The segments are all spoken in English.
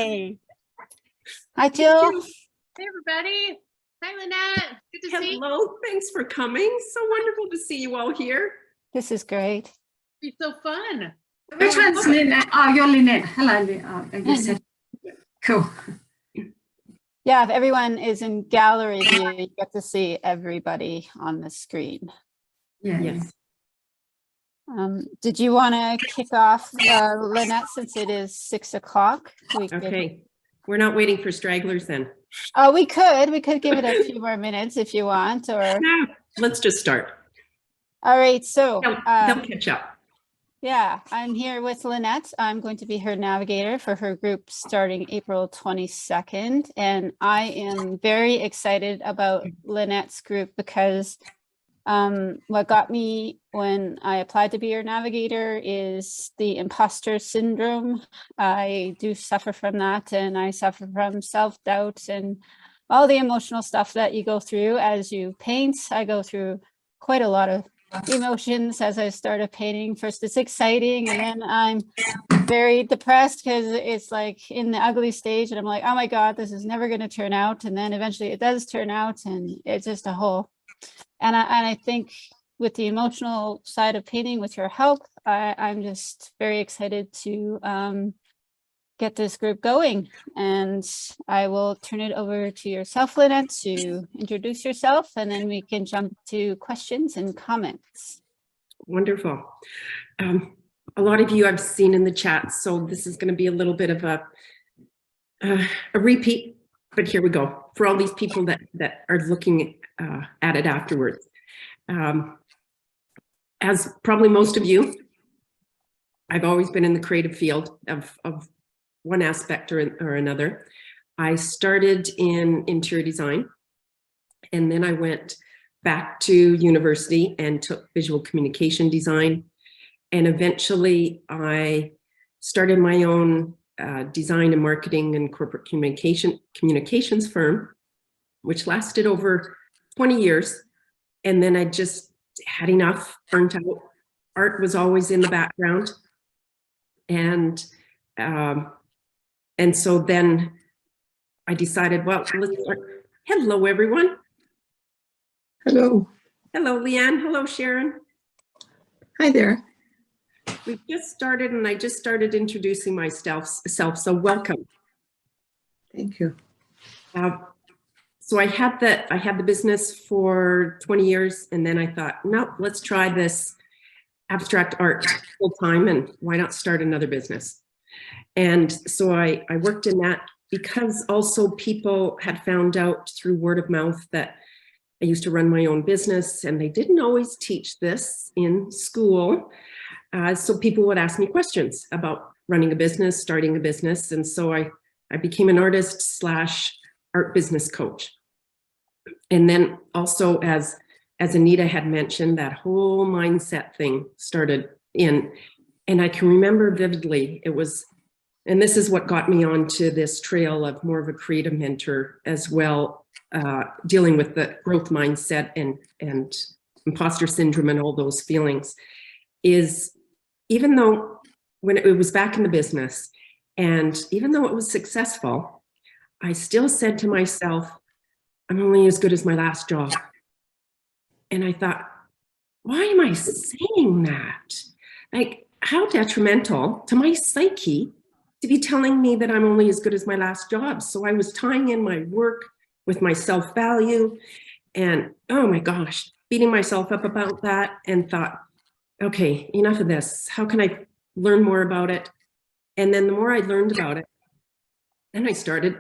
Yay. Hi, Jill. Hey, everybody. Hi, Lynette. Good to see you. Hello. Thanks for coming. So wonderful to see you all here. This is great. It's so fun. Which one's Lynette? Oh, you're Lynette. Hello, Lynette. I just said, cool. Yeah, if everyone is in gallery view, you get to see everybody on the screen. Yeah. Yes. Did you want to kick off, Lynette, since it is 6 o'clock? Okay. We're not waiting for stragglers then. Oh, we could give it a few more minutes if you want, or. Yeah, let's just start. All right, so. They'll catch up. Yeah, I'm here with Lynette. I'm going to be her navigator for her group starting April 22nd. And I am very excited about Lynette's group because what got me when I applied to be your navigator is the imposter syndrome. I do suffer from that, and I suffer from self-doubt and all the emotional stuff that you go through as you paint. I go through quite a lot of emotions as I started painting. First it's exciting, and then I'm very depressed because it's like in the ugly stage, and I'm like, oh my god, this is never going to turn out. And then eventually it does turn out, and it's just a whole. And I think with the emotional side of painting, with your help, I'm just very excited to get this group going. And I will turn it over to yourself, Lynette, to introduce yourself, and then we can jump to questions and comments. Wonderful. A lot of you I've seen in the chat, so this is going to be a little bit of a repeat, but here we go. For all these people that are looking at it afterwards. As probably most of you, I've always been in the creative field of one aspect or another. I started in interior design, and then I went back to university and took visual communication design. And eventually I started my own design and marketing and corporate communications firm, which lasted over 20 years. And then I just had enough, burnt out. Art was always in the background. And so then I decided, well, let's start. Hello, everyone. Hello. Hello, Leanne. Hello, Sharon. Hi there. We've just started, and I just started introducing myself, so welcome. Thank you. So I had the business for 20 years, and then I thought, no, let's try this abstract art full time, and why not start another business? And so I worked in that, because also people had found out through word of mouth that I used to run my own business, and they didn't always teach this in school. So people would ask me questions about running a business, starting a business. And so I became an artist / art business coach. And then also, as Anita had mentioned, that whole mindset thing started in, and I can remember vividly, it was, and this is what got me onto this trail of more of a creative mentor as well, dealing with the growth mindset and imposter syndrome and all those feelings, is even though when it was back in the business, and even though it was successful, I still said to myself, I'm only as good as my last job. And I thought, why am I saying that? Like, how detrimental to my psyche to be telling me that I'm only as good as my last job. So I was tying in my work with my self-value, and oh my gosh, beating myself up about that, and thought, okay, enough of this. How can I learn more about it? And then the more I learned about it, then I started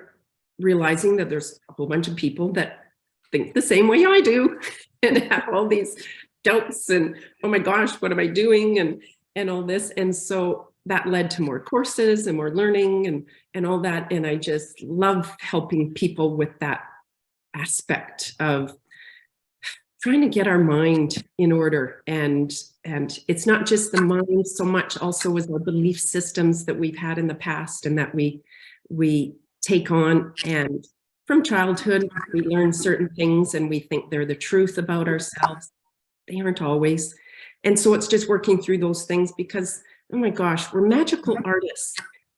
realizing that there's a whole bunch of people that think the same way I do and have all these doubts and, oh my gosh, what am I doing? And all this. And so that led to more courses and more learning and all that. And I just love helping people with that aspect of trying to get our mind in order. And it's not just the mind so much, also as our belief systems that we've had in the past and that we take on. And from childhood, we learn certain things and we think they're the truth about ourselves. They aren't always. And so it's just working through those things, because, oh my gosh, we're magical artists.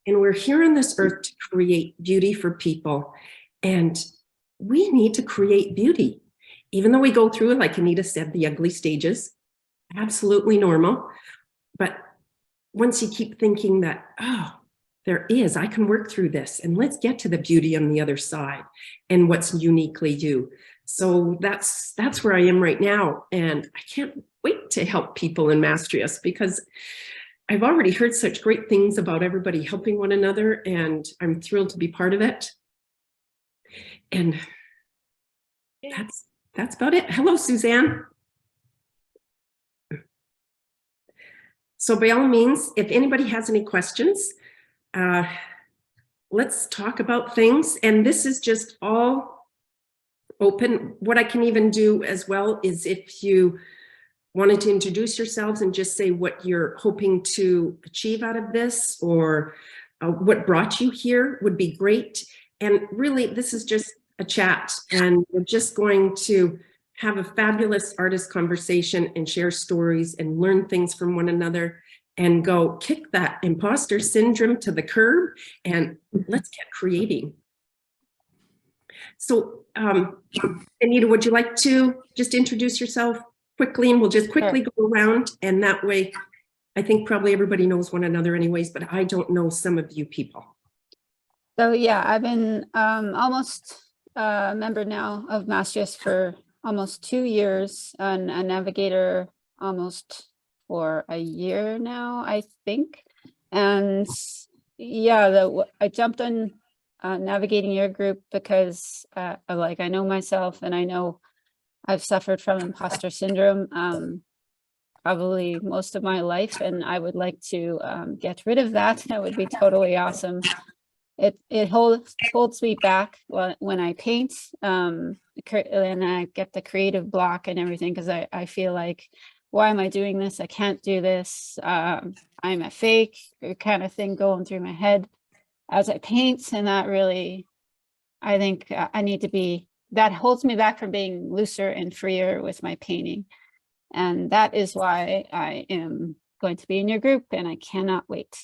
And we're here on this earth to create beauty for people. And we need to create beauty. Even though we go through, like Anita said, the ugly stages, absolutely normal. But once you keep thinking that, oh, I can work through this, and let's get to the beauty on the other side and what's uniquely you. So that's where I am right now. And I can't wait to help people in Mastrius, because I've already heard such great things about everybody helping one another, and I'm thrilled to be part of it. And that's about it. Hello, Suzanne. So by all means, if anybody has any questions, let's talk about things. And this is just all open. What I can even do as well is, if you wanted to introduce yourselves and just say what you're hoping to achieve out of this, or what brought you here, would be great. And really, this is just a chat, and we're just going to have a fabulous artist conversation and share stories and learn things from one another, and go kick that imposter syndrome to the curb, and let's get creating. So Anita, would you like to just introduce yourself quickly, and we'll just quickly go around, and that way I think probably everybody knows one another anyways, but I don't know some of you people. So yeah, I've been almost a member now of Mastrius for almost 2 years, and a navigator almost for a year now, I think. And yeah, I jumped on navigating your group because I know myself, and I know I've suffered from imposter syndrome probably most of my life, and I would like to get rid of that. That would be totally awesome. It holds me back when I paint, and I get the creative block and everything, because I feel like, why am I doing this? I can't do this. I'm a fake kind of thing going through my head as I paint. And that really, I think I need to be, that holds me back from being looser and freer with my painting. And that is why I am going to be in your group, and I cannot wait.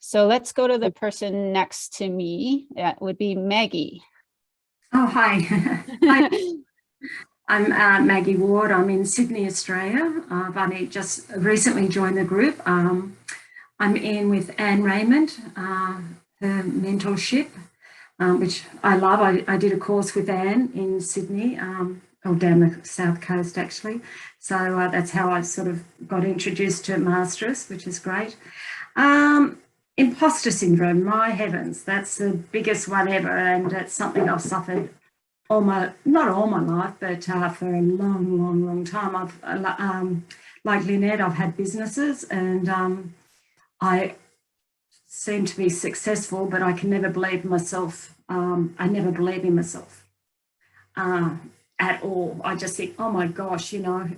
So let's go to the person next to me. That would be Maggie. Oh, hi. Hi. I'm Maggie Ward. I'm in Sydney, Australia. I've only just recently joined the group. I'm in with Anne Raymond, her mentorship, which I love. I did a course with Anne in Sydney, or down the south coast actually. So that's how I sort of got introduced to Mastrius, which is great. Imposter syndrome, my heavens, that's the biggest one ever, and it's something I've suffered not all my life, but for a long time. I've like Lynette, I've had businesses, and I seem to be successful, but I can never believe myself. I never believe in myself at all. I just think, oh my gosh, you know,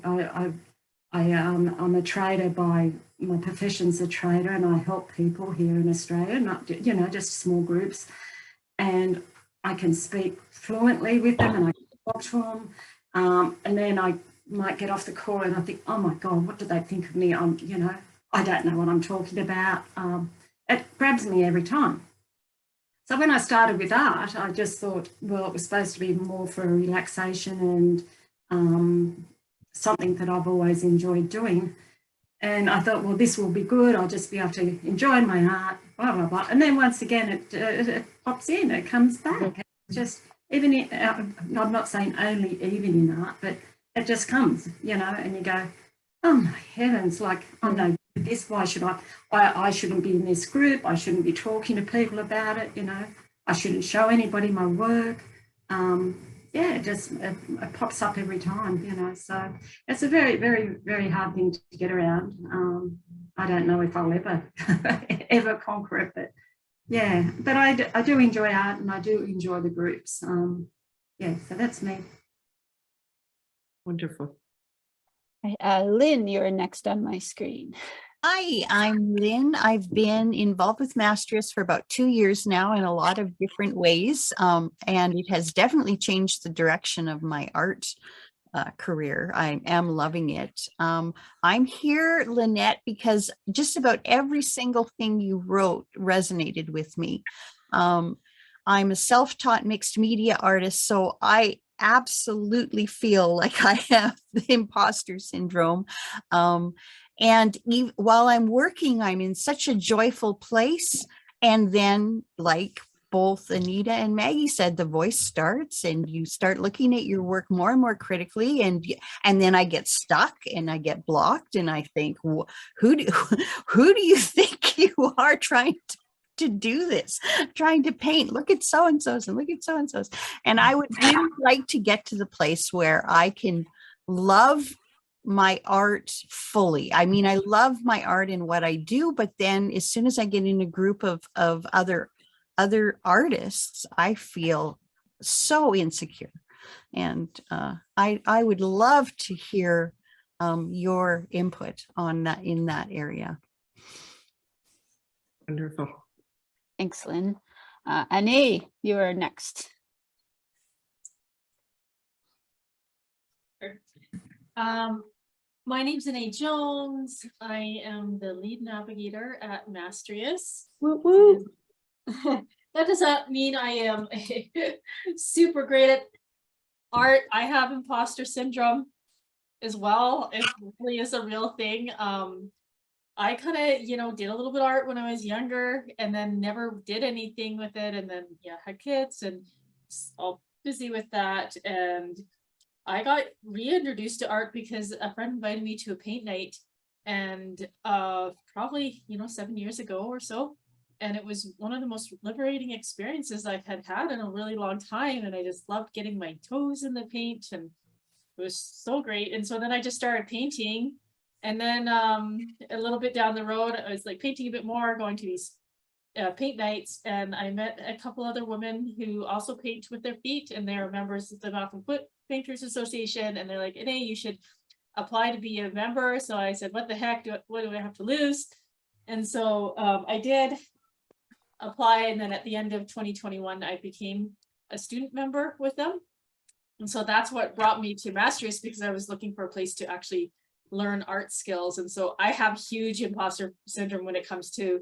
I'm a trader by my profession's a trader, and I help people here in Australia, not, you know, just small groups, and I can speak fluently with them, and I can talk to them, and then I might get off the call and I think, oh my God, what do they think of me? You know, I don't know what I'm talking about. It grabs me every time. So when I started with art, I just thought, well, it was supposed to be more for relaxation and something that I've always enjoyed doing. And I thought, well, this will be good. I'll just be able to enjoy my art, blah, blah, blah. And then once again, it pops in, it comes back. It's just, even in, I'm not saying only even in art, but it just comes, you know, and you go, oh my heavens, like, I'm no good at this. Why should I shouldn't be in this group. I shouldn't be talking to people about it, you know. I shouldn't show anybody my work. Yeah, it pops up every time, you know. So it's a very, very, very hard thing to get around. I don't know if I'll ever conquer it, but yeah. But I do enjoy art, and I do enjoy the groups. Yeah, so that's me. Wonderful. Lynn, you're next on my screen. Hi, I'm Lynn. I've been involved with Mastrius for about 2 years now in a lot of different ways, and it has definitely changed the direction of my art career. I am loving it. I'm here, Lynette, because just about every single thing you wrote resonated with me. I'm a self-taught mixed media artist, so I absolutely feel like I have the imposter syndrome. And while I'm working, I'm in such a joyful place. And then, like both Anita and Maggie said, the voice starts and you start looking at your work more and more critically. And then I get stuck and I get blocked. And I think, who do you think you are trying to do this, trying to paint? Look at so-and-so's and look at so-and-so's. And I would really like to get to the place where I can love my art fully. I mean, I love my art and what I do, but then as soon as I get in a group of other artists, I feel so insecure. And I would love to hear your input on that, in that area. Wonderful. Thanks, Lynn. Annie, you are next. My name's Annie Jones. I am the lead navigator at Mastrius. Woo woo. That does not mean I am super great at art. I have imposter syndrome as well. It really is a real thing. I kind of, did a little bit of art when I was younger and then never did anything with it. And then, had kids and all busy with that. And I got reintroduced to art because a friend invited me to a paint night and probably, 7 years ago or so. And it was one of the most liberating experiences I've had in a really long time. And I just loved getting my toes in the paint and it was so great. And so then I just started painting. And then a little bit down the road, I was like painting a bit more, going to these paint nights. And I met a couple other women who also paint with their feet and they're members of the Mouth and Foot Painters Association. And they're like, hey, you should apply to be a member. So I said, what the heck, what do I have to lose? And so I did apply. And then at the end of 2021, I became a student member with them. And so that's what brought me to Mastrius because I was looking for a place to actually learn art skills. And so I have huge imposter syndrome when it comes to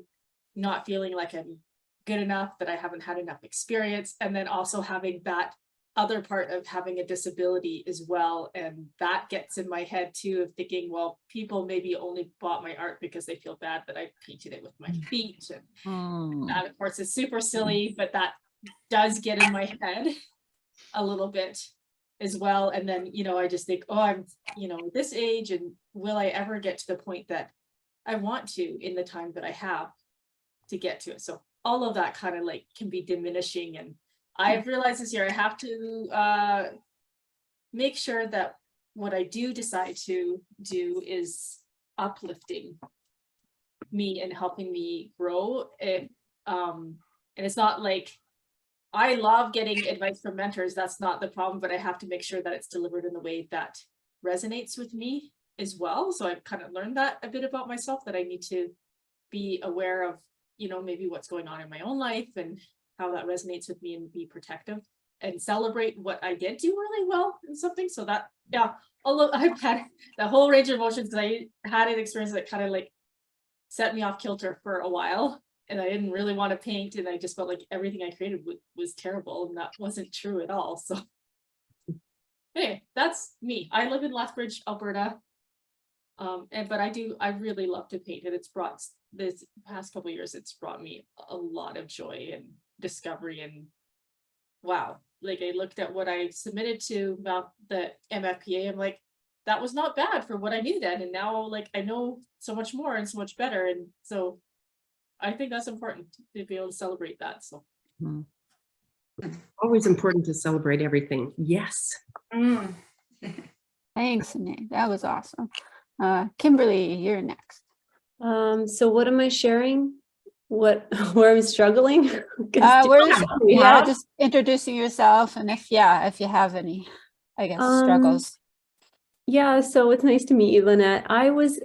not feeling like I'm good enough, that I haven't had enough experience. And then also having that other part of having a disability as well. And that gets in my head too of thinking, well, people maybe only bought my art because they feel bad that I painted it with my feet. And that of course is super silly, but that does get in my head a little bit as well. And then, I just think, oh, I'm, this age and will I ever get to the point that I want to in the time that I have to get to it? So all of that kind of like can be diminishing. And I've realized this year I have to make sure that what I do decide to do is uplifting me and helping me grow. And it's not like I love getting advice from mentors. That's not the problem, but I have to make sure that it's delivered in a way that resonates with me as well. So I've kind of learned that a bit about myself, that I need to be aware of, maybe what's going on in my own life and how that resonates with me and be protective and celebrate what I did do really well in something. So that, although I've had the whole range of emotions because I had an experience that kind of like set me off kilter for a while. And I didn't really want to paint and I just felt like everything I created was terrible and that wasn't true at all. So anyway, that's me. I live in Lethbridge, Alberta. But I really love to paint and it's brought this past couple of years, it's brought me a lot of joy and discovery and wow. Like I looked at what I submitted to about the MFPA. I'm like, that was not bad for what I knew then. And now like I know so much more and so much better. And so I think that's important to be able to celebrate that. So Always important to celebrate everything. Yes. Thanks, Annie. That was awesome. Kimberly, you're next. So what am I sharing? Where I'm struggling? Just introducing yourself and if you have any, I guess, struggles. Yeah, so it's nice to meet you, Lynette. I was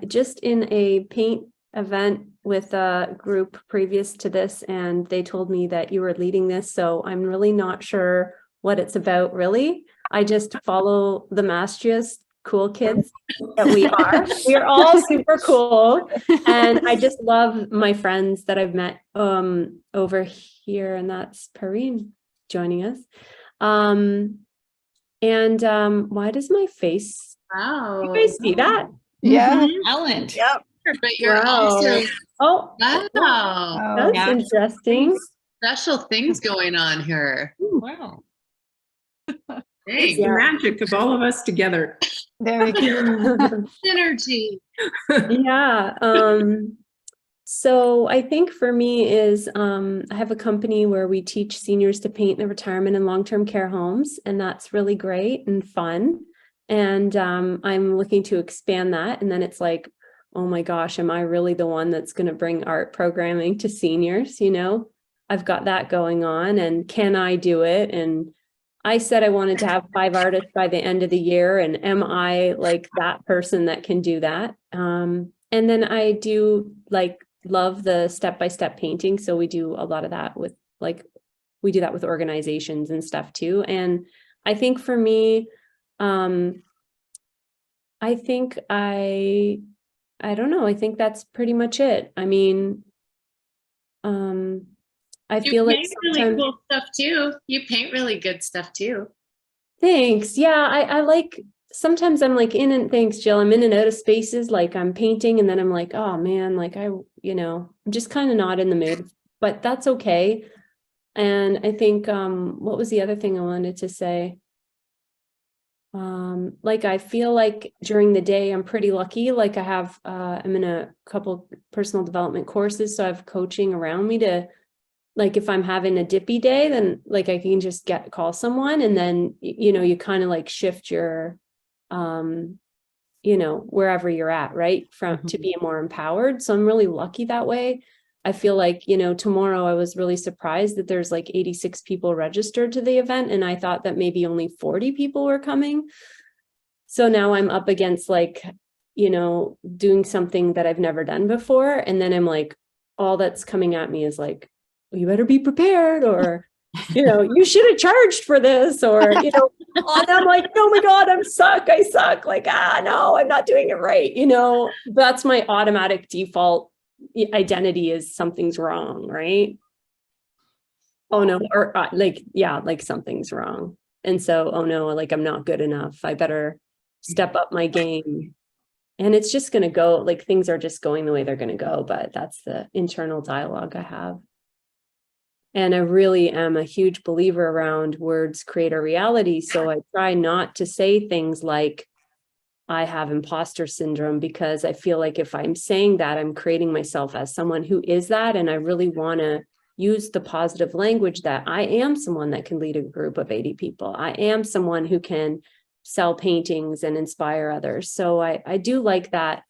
just in a paint event with a group previous to this, and they told me that you were leading this, so I'm really not sure what it's about, really. I just follow the Mastrius cool kids that we are. We are all super cool. And I just love my friends that I've met over here, and that's Perrine joining us. Why does my face, Wow. you guys see that? Yeah. Talent. Yep. But you're Wow. also, Oh, wow. Oh, that's Yeah. interesting. Special things going on here. Wow. It's Dang. the magic of all of us together. very good. Energy. Yeah. So I think for me is I have a company where we teach seniors to paint the retirement and long-term care homes, and that's really great and fun. And I'm looking to expand that. And then it's like, oh my gosh, am I really the one that's going to bring art programming to seniors? You know, I've got that going on, and can I do it? And I said I wanted to have 5 artists by the end of the year. And am I like that person that can do that? And then I do love the step-by-step painting. So we do a lot of that with we do that with organizations and stuff too. And I think for me, I think I don't know. I think that's pretty much it. I mean, I You feel like paint really sometimes, cool stuff too. You paint really good stuff too. thanks. Yeah, I like, sometimes I'm like thanks, Jill. I'm in and out of spaces, like I'm painting and then I'm like, oh man, like I'm just kind of not in the mood, but that's okay. And I think, what was the other thing I wanted to say? Like, I feel like during the day, I'm pretty lucky. Like I have, I'm in a couple personal development courses. So I have coaching around me to, like, if I'm having a dippy day, then like I can just call someone, and then, you kind of like shift your, wherever you're at, right? To be more empowered. So I'm really lucky that way. I feel like, tomorrow I was really surprised that there's like 86 people registered to the event. And I thought that maybe only 40 people were coming. So now I'm up against like, doing something that I've never done before. And then I'm like, all that's coming at me is like, you better be prepared, or, you should have charged for this, or, and I'm like, oh my God, I suck. Like, no, I'm not doing it right. That's my automatic default identity, is something's wrong, right? Oh no, or like something's wrong. And so, oh no, like I'm not good enough. I better step up my game. And it's just going to go, like, things are just going the way they're going to go. But that's the internal dialogue I have. And I really am a huge believer around words create a reality. So I try not to say things like, I have imposter syndrome, because I feel like if I'm saying that, I'm creating myself as someone who is that. And I really want to use the positive language that I am someone that can lead a group of 80 people. I am someone who can sell paintings and inspire others. So I do like that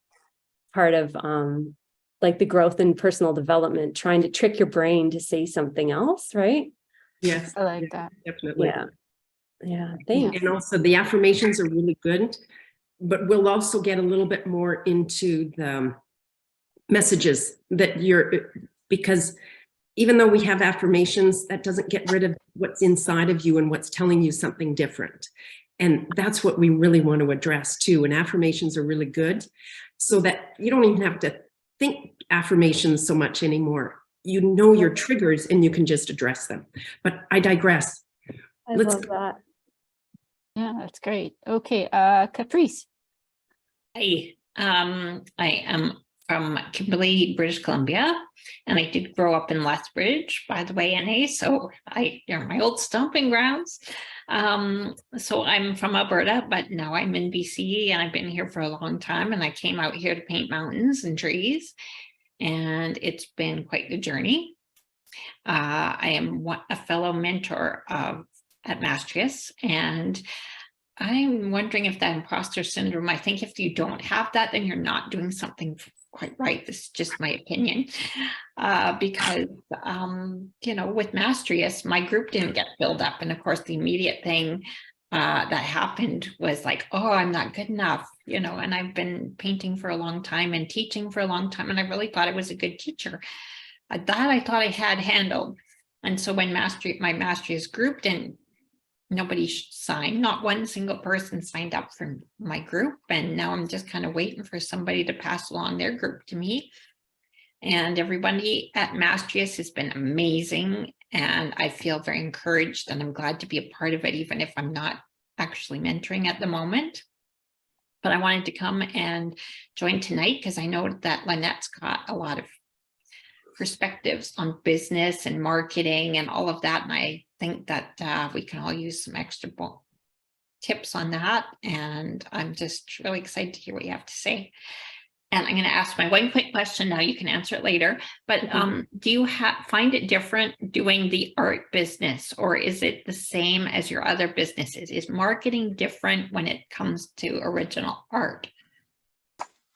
part of like the growth and personal development, trying to trick your brain to say something else, right? Yes, I like that. definitely. Yeah, thanks. And also the affirmations are really good, but we'll also get a little bit more into the messages that because even though we have affirmations, that doesn't get rid of what's inside of you and what's telling you something different. And that's what we really want to address too. And affirmations are really good, so that you don't even have to think affirmations so much anymore. You know your triggers and you can just address them. But I digress. I love that. Yeah, that's great. Okay, Caprice. Hi, I am from Kimberley, British Columbia, and I did grow up in Lethbridge, by the way, NA, so they're my old stomping grounds. So I'm from Alberta, but now I'm in BC, and I've been here for a long time, and I came out here to paint mountains and trees, and it's been quite the journey. I am a fellow mentor at Mastrius, and I'm wondering if that imposter syndrome, I think if you don't have that, then you're not doing something quite right. This is just my opinion. Because, with Mastrius, my group didn't get filled up. And of course, the immediate thing that happened was like, oh, I'm not good enough, and I've been painting for a long time and teaching for a long time. And I really thought I was a good teacher. That I thought I had handled. And so when my Mastrius group didn't nobody signed, not one single person signed up for my group. And now I'm just kind of waiting for somebody to pass along their group to me. And everybody at Mastrius has been amazing. And I feel very encouraged, and I'm glad to be a part of it, even if I'm not actually mentoring at the moment. But I wanted to come and join tonight because I know that Lynette's got a lot of perspectives on business and marketing and all of that. And I think that we can all use some extra tips on that. And I'm just really excited to hear what you have to say. And I'm going to ask my one quick question now. You can answer it later. But do you find it different doing the art business, or is it the same as your other businesses? Is marketing different when it comes to original art?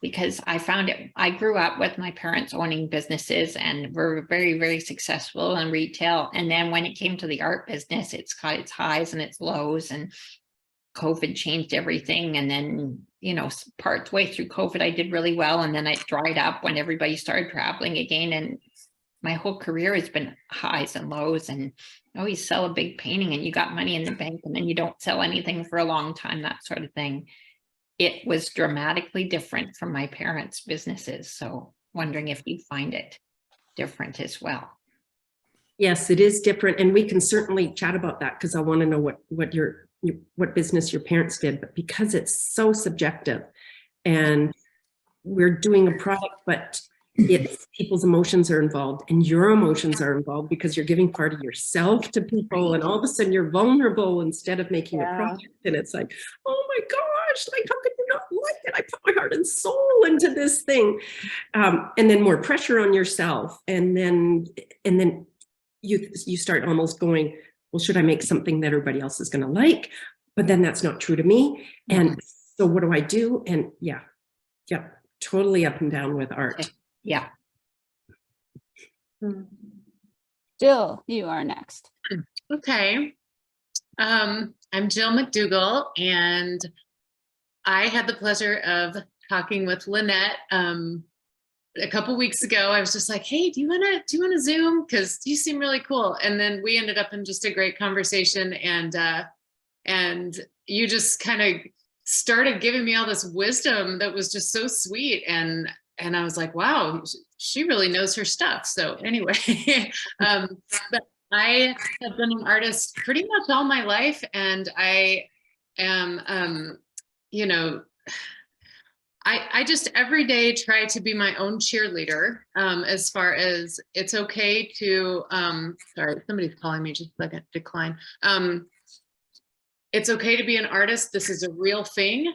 Because I found it, I grew up with my parents owning businesses and were very, very successful in retail. And then when it came to the art business, it's got its highs and its lows, and COVID changed everything. And then, you know, part way through COVID, I did really well. And then it dried up when everybody started traveling again. And my whole career has been highs and lows. And you sell a big painting and you got money in the bank, and then you don't sell anything for a long time, that sort of thing. It was dramatically different from my parents' businesses. So wondering if you find it different as well. Yes, it is different. And we can certainly chat about that, because I want to know what business your parents did. But because it's so subjective, and we're doing a product, but it's people's emotions are involved, and your emotions are involved, because you're giving part of yourself to people, and all of a sudden you're vulnerable instead of making a product. And it's like, oh my gosh, like, how could you not like it? I put my heart and soul into this thing. And then more pressure on yourself. And then you start almost going, well, should I make something that everybody else is going to like? But then that's not true to me. And so what do I do? And yeah, totally up and down with art. Yeah. Jill, you are next. Okay. I'm Jill McDougall, and I had the pleasure of talking with Lynette a couple weeks ago. I was just like, hey, do you want to Zoom? Because you seem really cool. And then we ended up in just a great conversation, and you just kind of started giving me all this wisdom that was just so sweet. And I was like, wow, she really knows her stuff. So anyway, but I have been an artist pretty much all my life. And I am, I just every day try to be my own cheerleader, as far as it's okay to, sorry, somebody's calling me, just a second, decline. It's okay to be an artist. This is a real thing.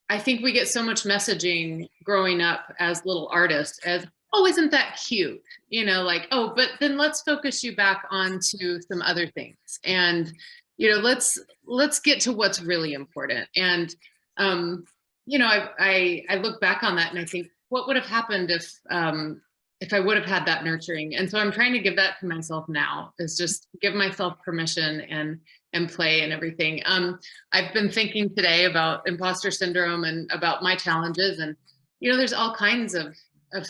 I think we get so much messaging growing up as little artists as, oh, isn't that cute? Like, oh, but then let's focus you back onto some other things. And, let's get to what's really important. And, I look back on that and I think, what would have happened if I would have had that nurturing? And so I'm trying to give that to myself now, is just give myself permission and play and everything. I've been thinking today about imposter syndrome and about my challenges, and there's all kinds of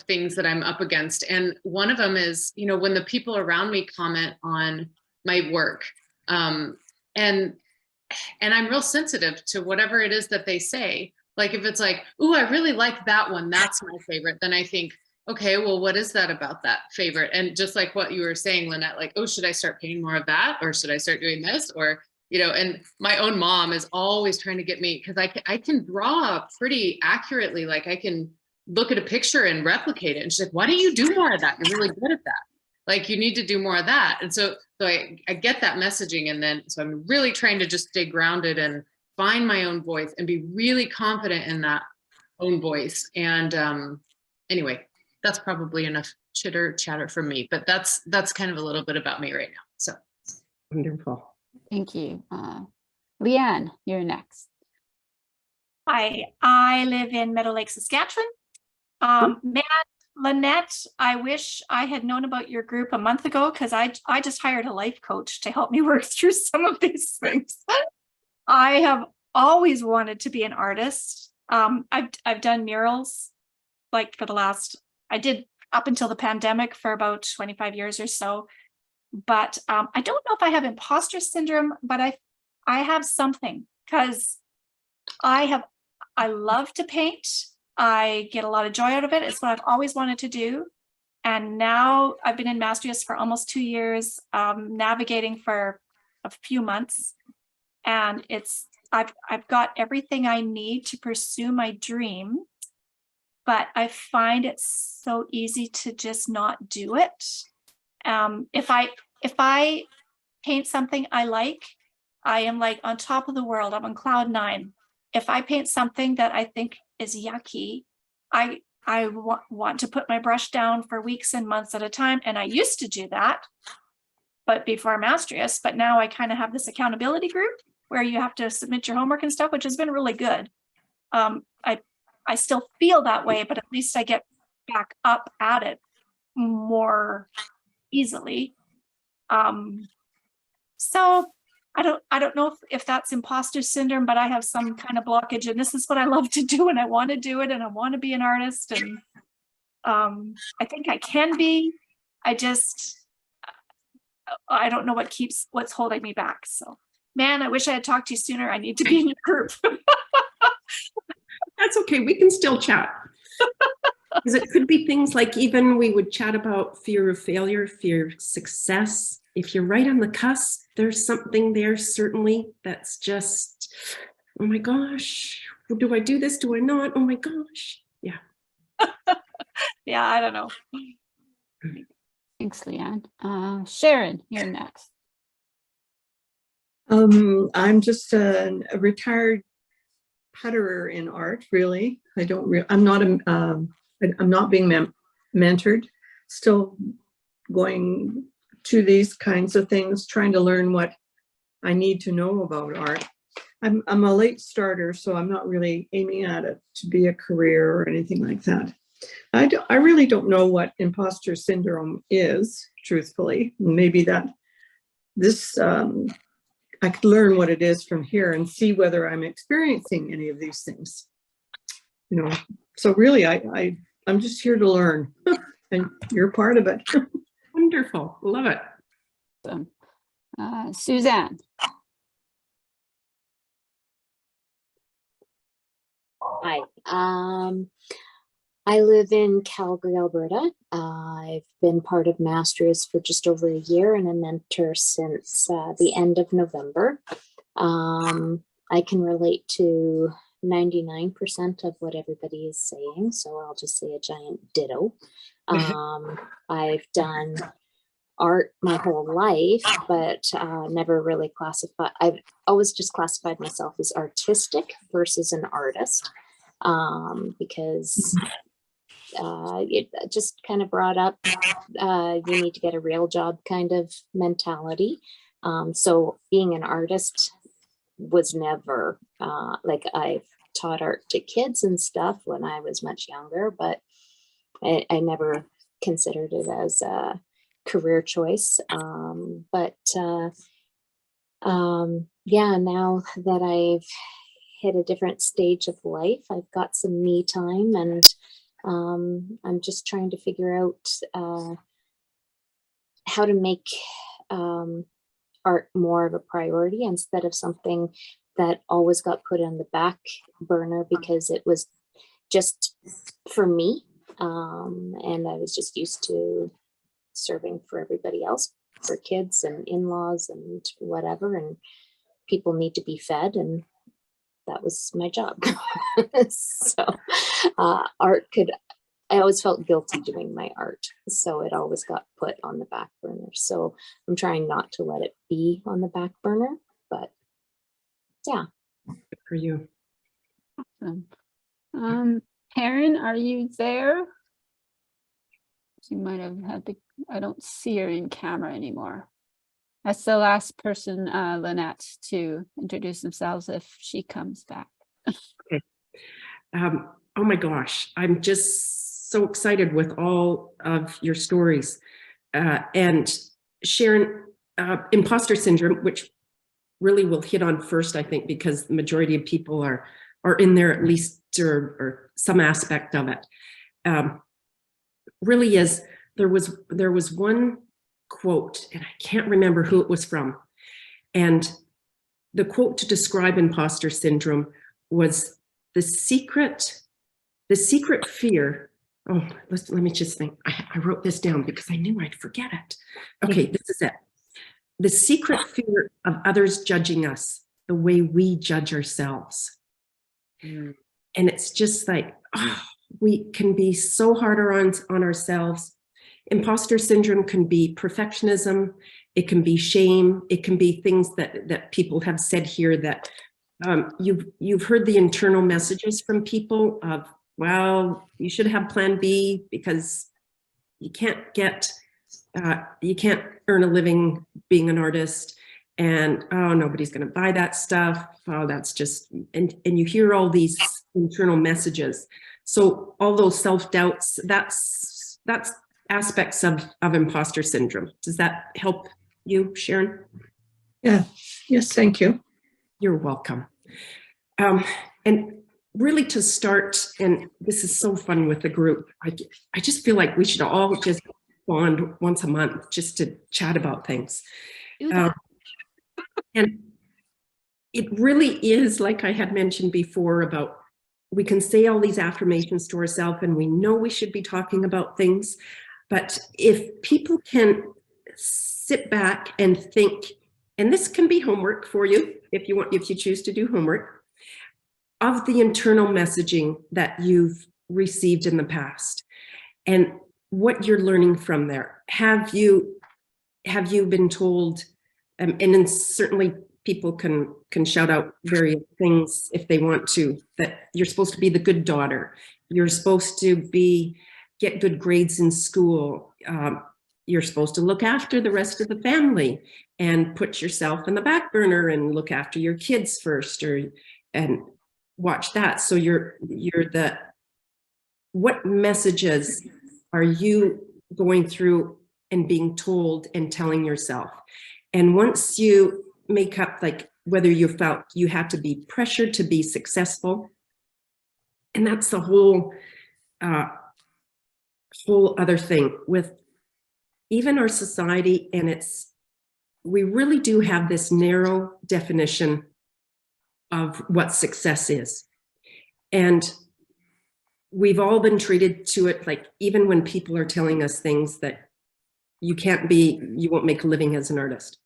things that I'm up against. And one of them is, when the people around me comment on my work, and I'm real sensitive to whatever it is that they say. Like if it's like, ooh, I really like that one, that's my favorite, then I think, okay, well, what is that about that favorite? And just like what you were saying, Lynette, like, oh, should I start painting more of that? Or should I start doing this? Or, and my own mom is always trying to get me, because I can draw pretty accurately. Like I can look at a picture and replicate it. And she's like, why don't you do more of that? You're really good at that. Like you need to do more of that. And so I get that messaging. And then, so I'm really trying to just stay grounded and find my own voice and be really confident in that own voice. And anyway, that's probably enough chatter from me, but that's kind of a little bit about me right now. So Wonderful. Thank you. Leanne, you're next. Hi, I live in Meadow Lake, Saskatchewan. Lynette, I wish I had known about your group a month ago, because I just hired a life coach to help me work through some of these things. I have always wanted to be an artist. I've done murals like for the last, I did up until the pandemic for about 25 years or so. but I don't know if I have imposter syndrome, but I have something, because I love to paint. I get a lot of joy out of it. It's what I've always wanted to do. And now I've been in Mastrius for almost 2 years, navigating for a few months. And I've got everything I need to pursue my dream, but I find it so easy to just not do it. If I paint something I like, I am like on top of the world. I'm on cloud 9. If I paint something that I think is yucky, I want to put my brush down for weeks and months at a time. And I used to do that, but before Mastrius, but now I kind of have this accountability group where you have to submit your homework and stuff, which has been really good. I still feel that way, but at least I get back up at it more easily. So I don't know if that's imposter syndrome, but I have some kind of blockage, and this is what I love to do, and I want to do it, and I want to be an artist, and I think I can be. I don't know what's holding me back. So, man, I wish I had talked to you sooner. I need to be in your group. That's okay. We can still chat. Because it could be things like, even we would chat about fear of failure, fear of success. If you're right on the cusp, there's something there, certainly, that's just, oh my gosh, do I do this? Do I not? Oh my gosh. Yeah. Yeah, I don't know. Thanks, Leanne. Sharon, you're next. I'm just a retired putterer in art, really. I'm not being mentored, still going to these kinds of things, trying to learn what I need to know about art. I'm a late starter, so I'm not really aiming at it to be a career or anything like that. I really don't know what imposter syndrome is, truthfully. Maybe that this I could learn what it is from here and see whether I'm experiencing any of these things. You know, so really, I'm just here to learn, and you're part of it. Wonderful. Love it. Awesome. Suzanne. Hi. I live in Calgary, Alberta. I've been part of Mastrius for just over a year and a mentor since the end of November. I can relate to 99% of what everybody is saying, so I'll just say a giant ditto. I've done art my whole life, but never really classified. I've always just classified myself as artistic versus an artist, because it just kind of brought up you need to get a real job kind of mentality. So being an artist was never like, I've taught art to kids and stuff when I was much younger, but I never considered it as a career choice. Yeah, now that I've hit a different stage of life, I've got some me time, and I'm just trying to figure out how to make art more of a priority instead of something that always got put on the back burner because it was just for me. And I was just used to serving for everybody else, for kids and in-laws and whatever, and people need to be fed, and that was my job. So I always felt guilty doing my art, so it always got put on the back burner. So I'm trying not to let it be on the back burner, but yeah. Good for you. Awesome. Karen, are you there? She might have had to, I don't see her in camera anymore. That's the last person, Lynette, to introduce themselves if she comes back. Okay. Oh my gosh, I'm just so excited with all of your stories. And Sharon, imposter syndrome, which really will hit on first, I think, because the majority of people are in there at least, or some aspect of it. Really is, there was one quote, and I can't remember who it was from. And the quote to describe imposter syndrome was the secret fear. Oh, let me just think. I wrote this down because I knew I'd forget it. Okay, this is it. The secret fear of others judging us the way we judge ourselves. And it's just like, oh, we can be so harder on ourselves. Imposter syndrome can be perfectionism. It can be shame. It can be things that people have said here that you've heard the internal messages from people of, well, you should have plan B because you can't earn a living being an artist, and oh, nobody's going to buy that stuff. Oh, that's just, and you hear all these internal messages. So all those self-doubts, that's aspects of imposter syndrome. Does that help you, Sharon? Yeah. Yes, thank you. You're welcome. And really to start, and this is so fun with the group, I just feel like we should all just bond once a month just to chat about things. And it really is, like I had mentioned before, about we can say all these affirmations to ourselves and we know we should be talking about things, but if people can sit back and think, and this can be homework for you if you choose to do homework, of the internal messaging that you've received in the past and what you're learning from there. Have you been told, and then certainly people can shout out various things if they want to, that you're supposed to be the good daughter, you're supposed to get good grades in school, you're supposed to look after the rest of the family and put yourself in the back burner and look after your kids first, and watch that. So what messages are you going through and being told and telling yourself? And once you make up, like, whether you felt you had to be pressured to be successful, and that's the whole other thing with even our society, and we really do have this narrow definition of what success is. And we've all been treated to it, like, even when people are telling us things that you won't make a living as an artist.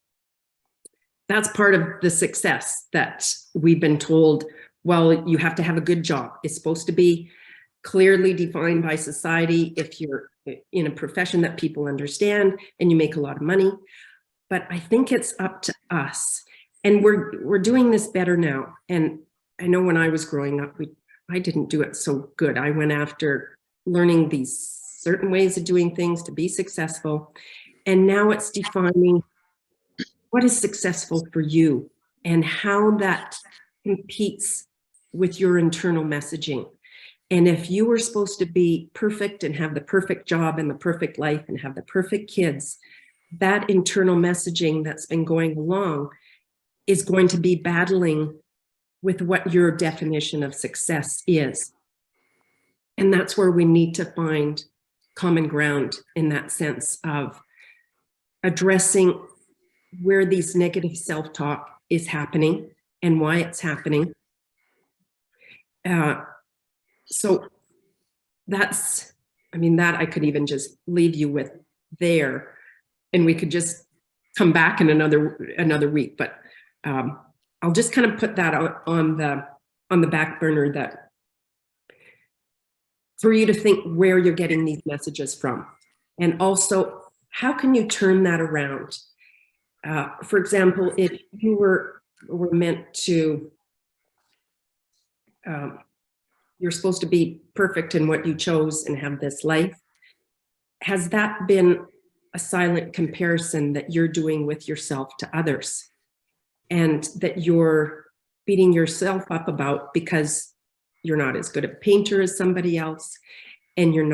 That's part of the success that we've been told. Well, you have to have a good job. It's supposed to be clearly defined by society if you're in a profession that people understand and you make a lot of money. But I think it's up to us. And we're doing this better now. And I know when I was growing up, I didn't do it so good. I went after learning these certain ways of doing things to be successful. And now it's defining what is successful for you and how that competes with your internal messaging. And if you were supposed to be perfect and have the perfect job and the perfect life and have the perfect kids, that internal messaging that's been going along is going to be battling with what your definition of success is. And that's where we need to find common ground, in that sense of addressing where these negative self-talk is happening and why it's happening. So that I could even just leave you with there, and we could just come back in another week. But I'll just kind of put that on the back burner, that for you to think where you're getting these messages from, and also how can you turn that around. For example, if you were meant to, you're supposed to be perfect in what you chose and have this life, has that been a silent comparison that you're doing with yourself to others, and that you're beating yourself up about because you're not as good a painter as somebody else, and you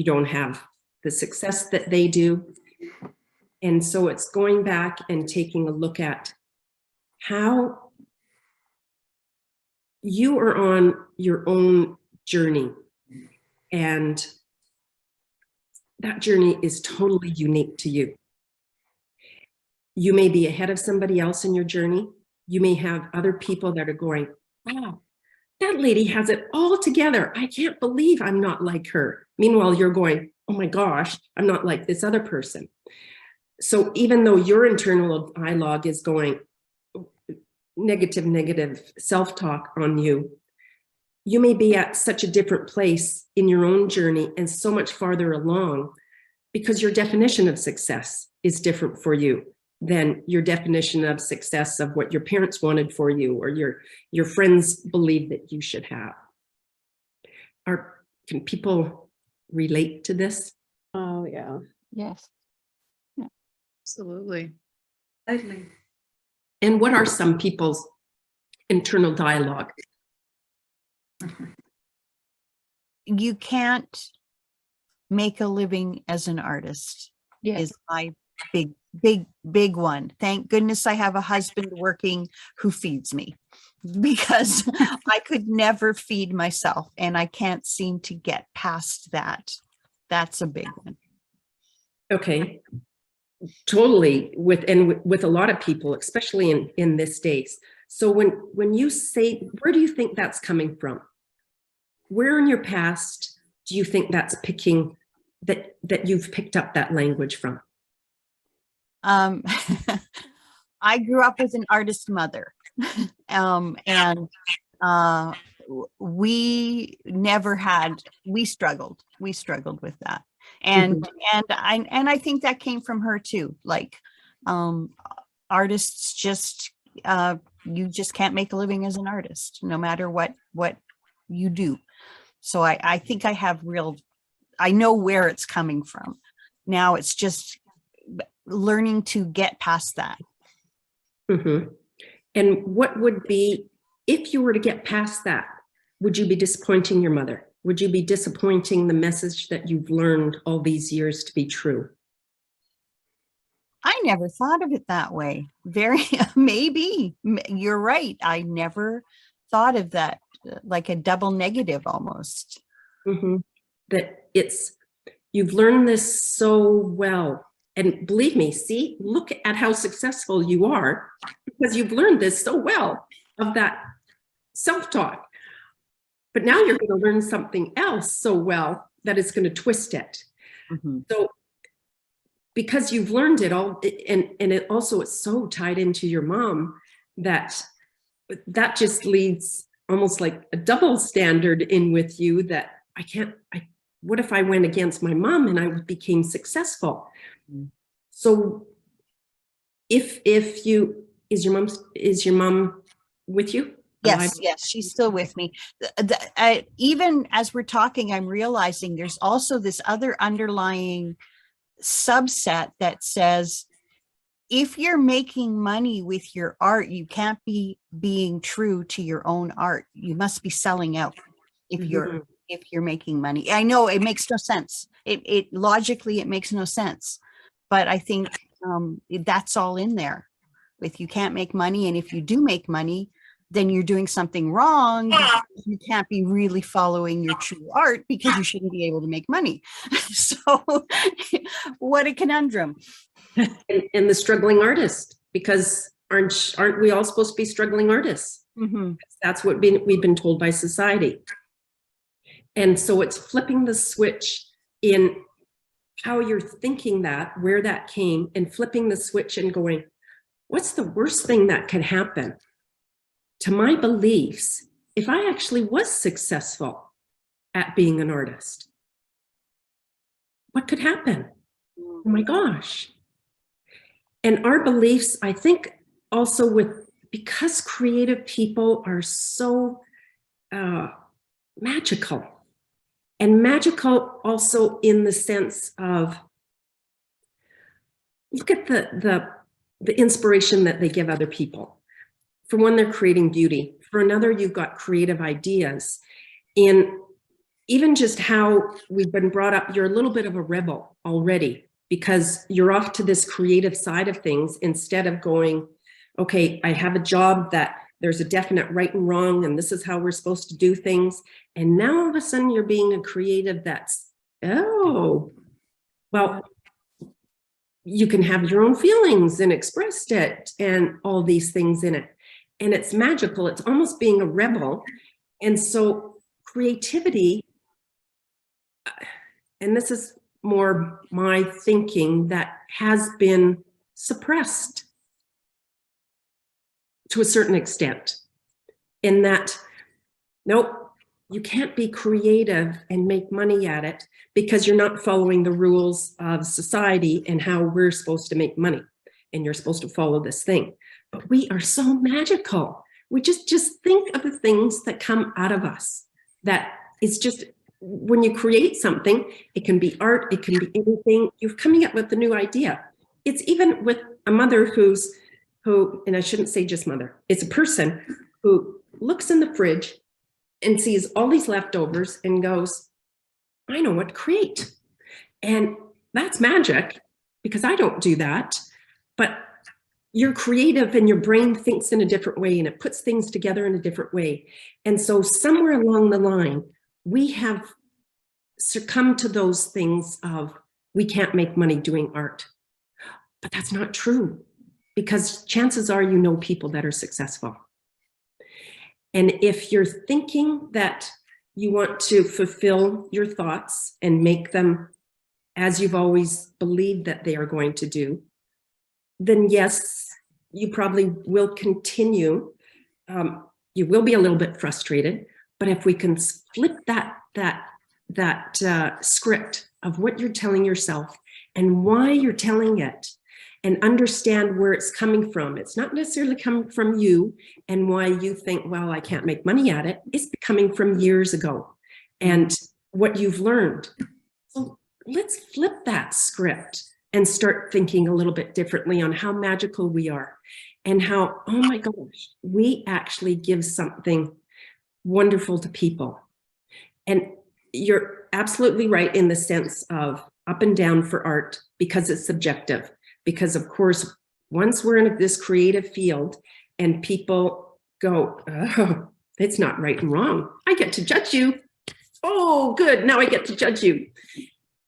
don't have the success that they do? And so it's going back and taking a look at how you are on your own journey, and that journey is totally unique to you. You may be ahead of somebody else in your journey. You may have other people that are going, oh, that lady has it all together. I can't believe I'm not like her. Meanwhile, you're going, oh my gosh, I'm not like this other person. So even though your internal dialogue is going negative self-talk on you, you may be at such a different place in your own journey and so much farther along because your definition of success is different for you than your definition of success of what your parents wanted for you or your friends believe that you should have. Can people relate to this? Oh, yeah. Yes. Absolutely. Totally. And what are some people's internal dialogue? You can't make a living as an artist is my big one. Thank goodness I have a husband working who feeds me, because I could never feed myself and I can't seem to get past that. That's a big one. Okay. Totally, with a lot of people, especially in this days. So when you say, where do you think that's coming from? Where in your past do you think that's picking that you've picked up that language from? I grew up with an artist mother, and we struggled with that. And I think that came from her too. Like, artists just, you just can't make a living as an artist, no matter what you do. So I think I know where it's coming from. Now it's just learning to get past that. And what would be, if you were to get past that, would you be disappointing your mother? Would you be disappointing the message that you've learned all these years to be true? I never thought of it that way. Maybe you're right. I never thought of that, like a double negative almost. That you've learned this so well. And believe me, see, look at how successful you are because you've learned this so well of that self-talk. But now you're going to learn something else so well that it's going to twist it. So because you've learned it all, and it also it's so tied into your mom that just leads almost like a double standard in with you that what if I went against my mom and I became successful? So is your mom with you? Yes, she's still with me. Even as we're talking, I'm realizing there's also this other underlying subset that says, if you're making money with your art, you can't be being true to your own art. You must be selling out if you're making money. I know it makes no sense. It logically, it makes no sense. But I think that's all in there with you can't make money. And if you do make money, then you're doing something wrong. You can't be really following your true art because you shouldn't be able to make money. So what a conundrum. And the struggling artist, because aren't we all supposed to be struggling artists? That's what we've been told by society. And so it's flipping the switch in how you're thinking that, where that came, and flipping the switch and going, what's the worst thing that could happen to my beliefs if I actually was successful at being an artist? What could happen? Oh my gosh. And our beliefs, I think also because creative people are so magical, and magical also in the sense of, look at the inspiration that they give other people. For one, they're creating beauty. For another, you've got creative ideas. In even just how we've been brought up, you're a little bit of a rebel already because you're off to this creative side of things instead of going, okay, I have a job that there's a definite right and wrong, and this is how we're supposed to do things. And now all of a sudden you're being a creative that's, oh, Well, you can have your own feelings and expressed it and all these things in it. And it's magical. It's almost being a rebel. And so creativity, and this is more my thinking, that has been suppressed to a certain extent, in that, nope, you can't be creative and make money at it because you're not following the rules of society and how we're supposed to make money. And you're supposed to follow this thing. But we are so magical. We just think of the things that come out of us. That it's just, when you create something, it can be art, it can be anything. You're coming up with a new idea. It's even with a mother who, and I shouldn't say just mother, it's a person who looks in the fridge and sees all these leftovers and goes, I know what to create. And that's magic, because I don't do that. But you're creative and your brain thinks in a different way and it puts things together in a different way. And so somewhere along the line, we have succumbed to those things of, we can't make money doing art. But that's not true, because chances are you know people that are successful. And if you're thinking that you want to fulfill your thoughts and make them as you've always believed that they are going to do, then yes, you probably will continue. You will be a little bit frustrated, but if we can flip that script of what you're telling yourself and why you're telling it, and understand where it's coming from. It's not necessarily coming from you and why you think, well, I can't make money at it. It's coming from years ago and what you've learned. So let's flip that script and start thinking a little bit differently on how magical we are and how, oh my gosh, we actually give something wonderful to people. And you're absolutely right in the sense of up and down for art, because it's subjective. Because of course, once we're in this creative field and people go, oh, it's not right and wrong, I get to judge you. Oh, good, now I get to judge you.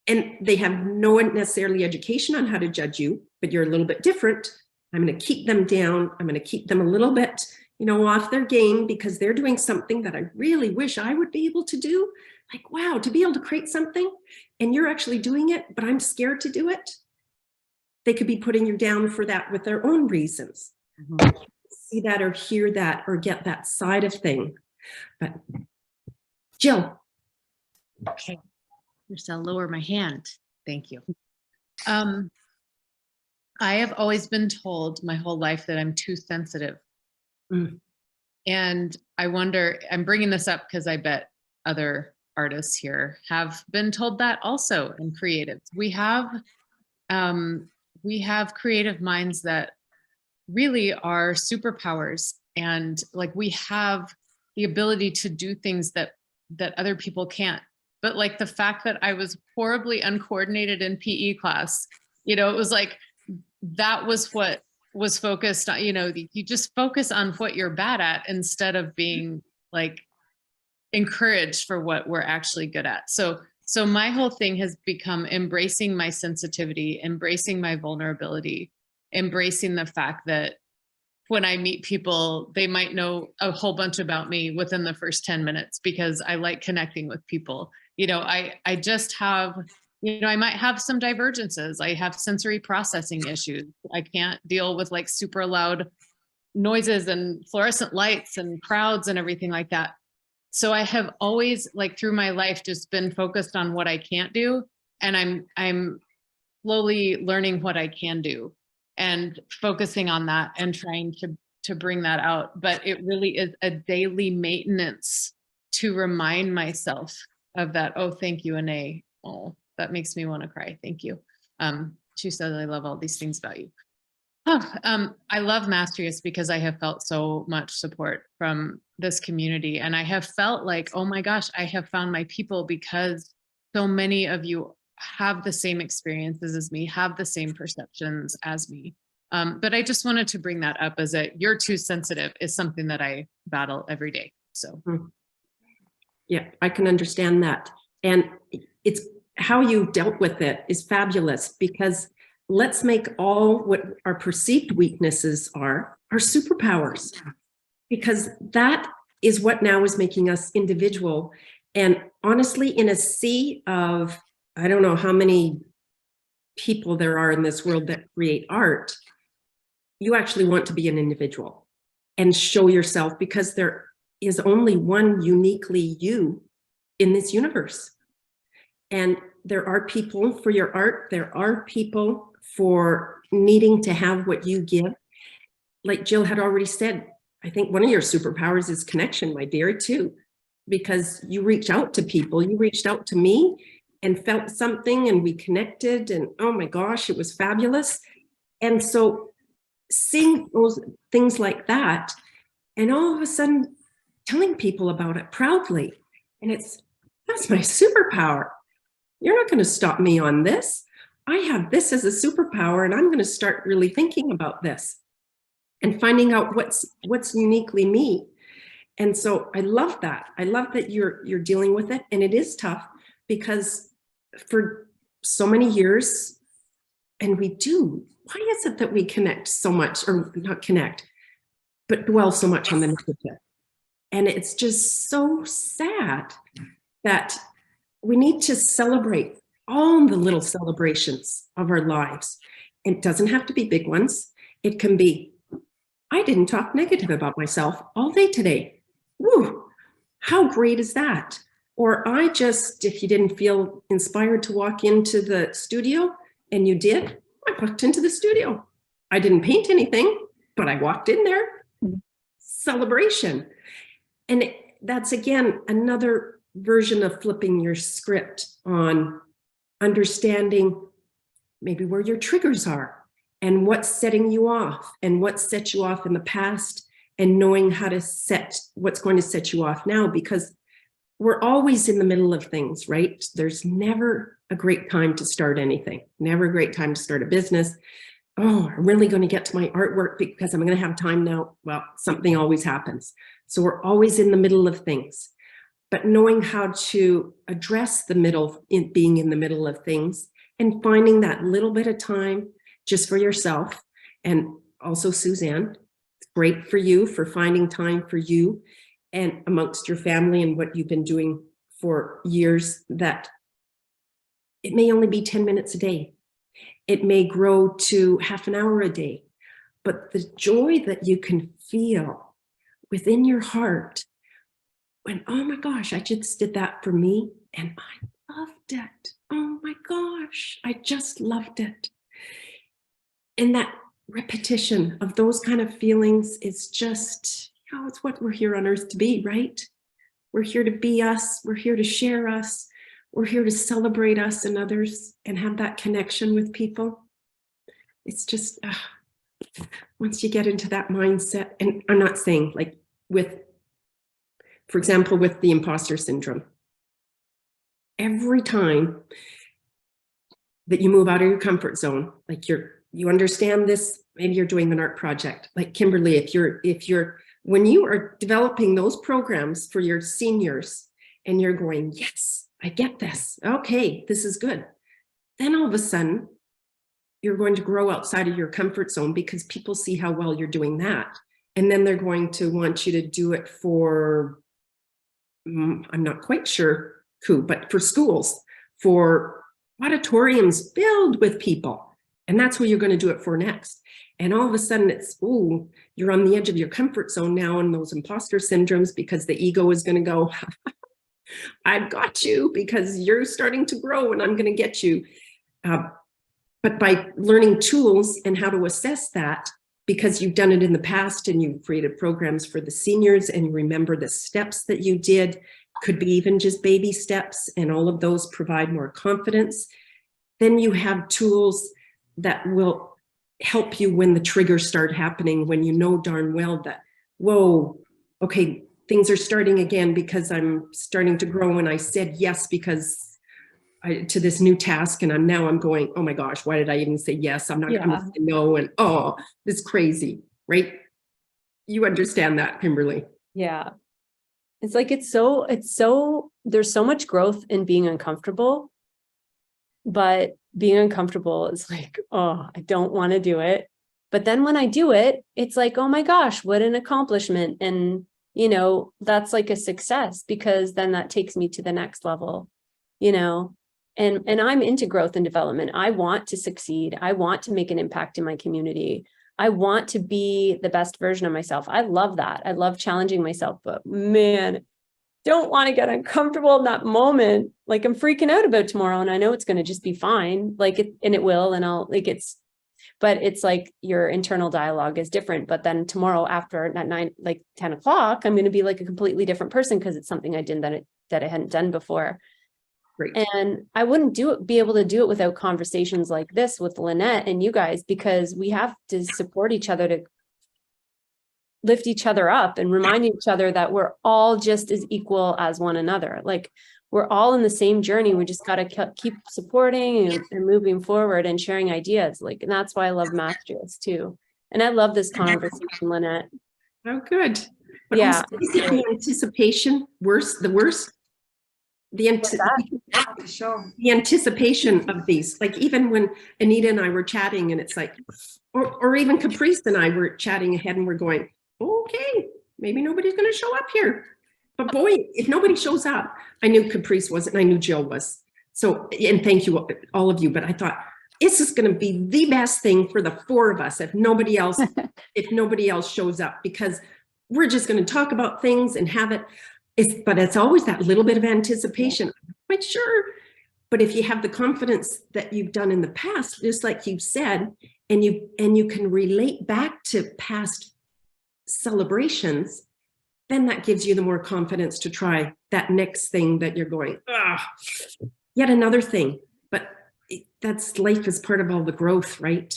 And they have no necessarily education on how to judge you, but you're a little bit different. I'm going to keep them down. I'm going to keep them a little bit, off their game, because they're doing something that I really wish I would be able to do. Like, wow, to be able to create something and you're actually doing it, but I'm scared to do it. They could be putting you down for that with their own reasons. Mm-hmm. See that or hear that or get that side of thing. But Jill. Okay, just I'll lower my hand. Thank you. I have always been told my whole life that I'm too sensitive. Mm. And I wonder, I'm bringing this up because I bet other artists here have been told that also, and creatives. We have creative minds that really are superpowers, and like we have the ability to do things that other people can't. But like the fact that I was horribly uncoordinated in PE class, it was like, that was what was focused on, you just focus on what you're bad at instead of being like encouraged for what we're actually good at. So my whole thing has become embracing my sensitivity, embracing my vulnerability, embracing the fact that when I meet people, they might know a whole bunch about me within the first 10 minutes because I like connecting with people. I just have, I might have some divergences. I have sensory processing issues. I can't deal with like super loud noises and fluorescent lights and crowds and everything like that. So I have always, like through my life, just been focused on what I can't do. And I'm slowly learning what I can do and focusing on that and trying to bring that out. But it really is a daily maintenance to remind myself of that. Oh, thank you, Anae. Oh, that makes me want to cry. Thank you. She said, I love all these things about you. I love Mastrius because I have felt so much support from this community. And I have felt like, oh my gosh, I have found my people because so many of you have the same experiences as me, have the same perceptions as me. But I just wanted to bring that up as you're too sensitive is something that I battle every day. So. Yeah, I can understand that. And it's how you dealt with it is fabulous, because let's make all what our perceived weaknesses are our superpowers, because that is what now is making us individual. And honestly, in a sea of, I don't know how many people there are in this world that create art, you actually want to be an individual and show yourself, because there is only one uniquely you in this universe. And there are people for your art. There are people for needing to have what you give. Like Jill had already said, I think one of your superpowers is connection, my dear, too, because you reach out to people. You reached out to me and felt something, and we connected, and oh my gosh, it was fabulous. And so seeing those things like that, and all of a sudden telling people about it proudly, and that's my superpower. You're not going to stop me on this. I have this as a superpower, and I'm going to start really thinking about this and finding out what's uniquely me. And so I love that. I love that you're dealing with it. And it is tough, because for so many years, and why is it that we connect so much, or not connect, but dwell so much on the negative? And it's just so sad that we need to celebrate all the little celebrations of our lives. It doesn't have to be big ones. It can be, I didn't talk negative about myself all day today. Woo, how great is that? Or I just, if you didn't feel inspired to walk into the studio and you did, I walked into the studio. I didn't paint anything, but I walked in there. Celebration. And that's, again, another version of flipping your script on understanding maybe where your triggers are and what's setting you off and what set you off in the past, and knowing how to set what's going to set you off now, because we're always in the middle of things, right? There's never a great time to start anything, never a great time to start a business. Oh, I'm really going to get to my artwork because I'm going to have time now. Well, something always happens. So we're always in the middle of things. But knowing how to address the middle, being in the middle of things, and finding that little bit of time just for yourself. And also, Suzanne, it's great for you for finding time for you and amongst your family and what you've been doing for years, that it may only be 10 minutes a day. It may grow to half an hour a day, but the joy that you can feel within your heart when, oh my gosh, I just did that for me and I loved it. Oh my gosh, I just loved it. And that repetition of those kind of feelings is just, it's what we're here on earth to be, right? We're here to be us. We're here to share us. We're here to celebrate us and others and have that connection with people. It's just, once you get into that mindset, and I'm not saying like for example, with the imposter syndrome, every time that you move out of your comfort zone, like you understand this, maybe you're doing an art project, like Kimberly, when you are developing those programs for your seniors and you're going, yes, I get this. Okay, this is good. Then all of a sudden, you're going to grow outside of your comfort zone because people see how well you're doing that. And then they're going to want you to do it for, I'm not quite sure who, but for schools, for auditoriums filled with people. And that's who you're going to do it for next. And all of a sudden it's, ooh, you're on the edge of your comfort zone now in those imposter syndromes, because the ego is going to go, I've got you because you're starting to grow and I'm going to get you. But by learning tools and how to assess that, because you've done it in the past and you've created programs for the seniors and you remember the steps that you did, could be even just baby steps, and all of those provide more confidence. Then you have tools that will help you when the triggers start happening, when you know darn well that, whoa, okay, things are starting again because I'm starting to grow and I said yes because to this new task, and I'm going, oh my gosh, why did I even say yes? I'm not going to say no, and oh, this is crazy, right? You understand that, Kimberly? Yeah. It's like, there's so much growth in being uncomfortable. but being uncomfortable is like, oh, I don't want to do it. But then when I do it, it's like, oh my gosh, what an accomplishment. And, you know, that's like a success, because then that takes me to the next level, you know, and I'm into growth and development. I want to succeed. I want to make an impact in my community. I want to be the best version of myself. I love that. I love challenging myself, but man, don't want to get uncomfortable in that moment. Like, I'm freaking out about tomorrow, and I know it's going to just be fine. Like it will, and I'll like but it's like your internal dialogue is different. But then tomorrow after at 10 o'clock, I'm going to be like a completely different person, because it's something I did that I hadn't done before. Great. And I wouldn't be able to do it without conversations like this with Lynette and you guys, because we have to support each other, to lift each other up and remind each other that we're all just as equal as one another. Like, we're all in the same journey. We just got to keep supporting and moving forward and sharing ideas. Like, and that's why I love Mastrius too. And I love this conversation, Lynette. Oh, good. But Yeah, also, the anticipation, the anticipation of these, like even when Anita and I were chatting, and it's like, or even Caprice and I were chatting ahead, and we're going, okay, maybe nobody's going to show up here. But boy, if nobody shows up, I knew Caprice wasn't, and I knew Jill was. So, and thank you, all of you. But I thought, this is going to be the best thing for the four of us if nobody else shows up, because we're just going to talk about things and have it. But it's always that little bit of anticipation. I'm quite sure. But if you have the confidence that you've done in the past, just like you've said, and you can relate back to past celebrations, then that gives you the more confidence to try that next thing that you're going, yet another thing. But that's life, is part of all the growth, right?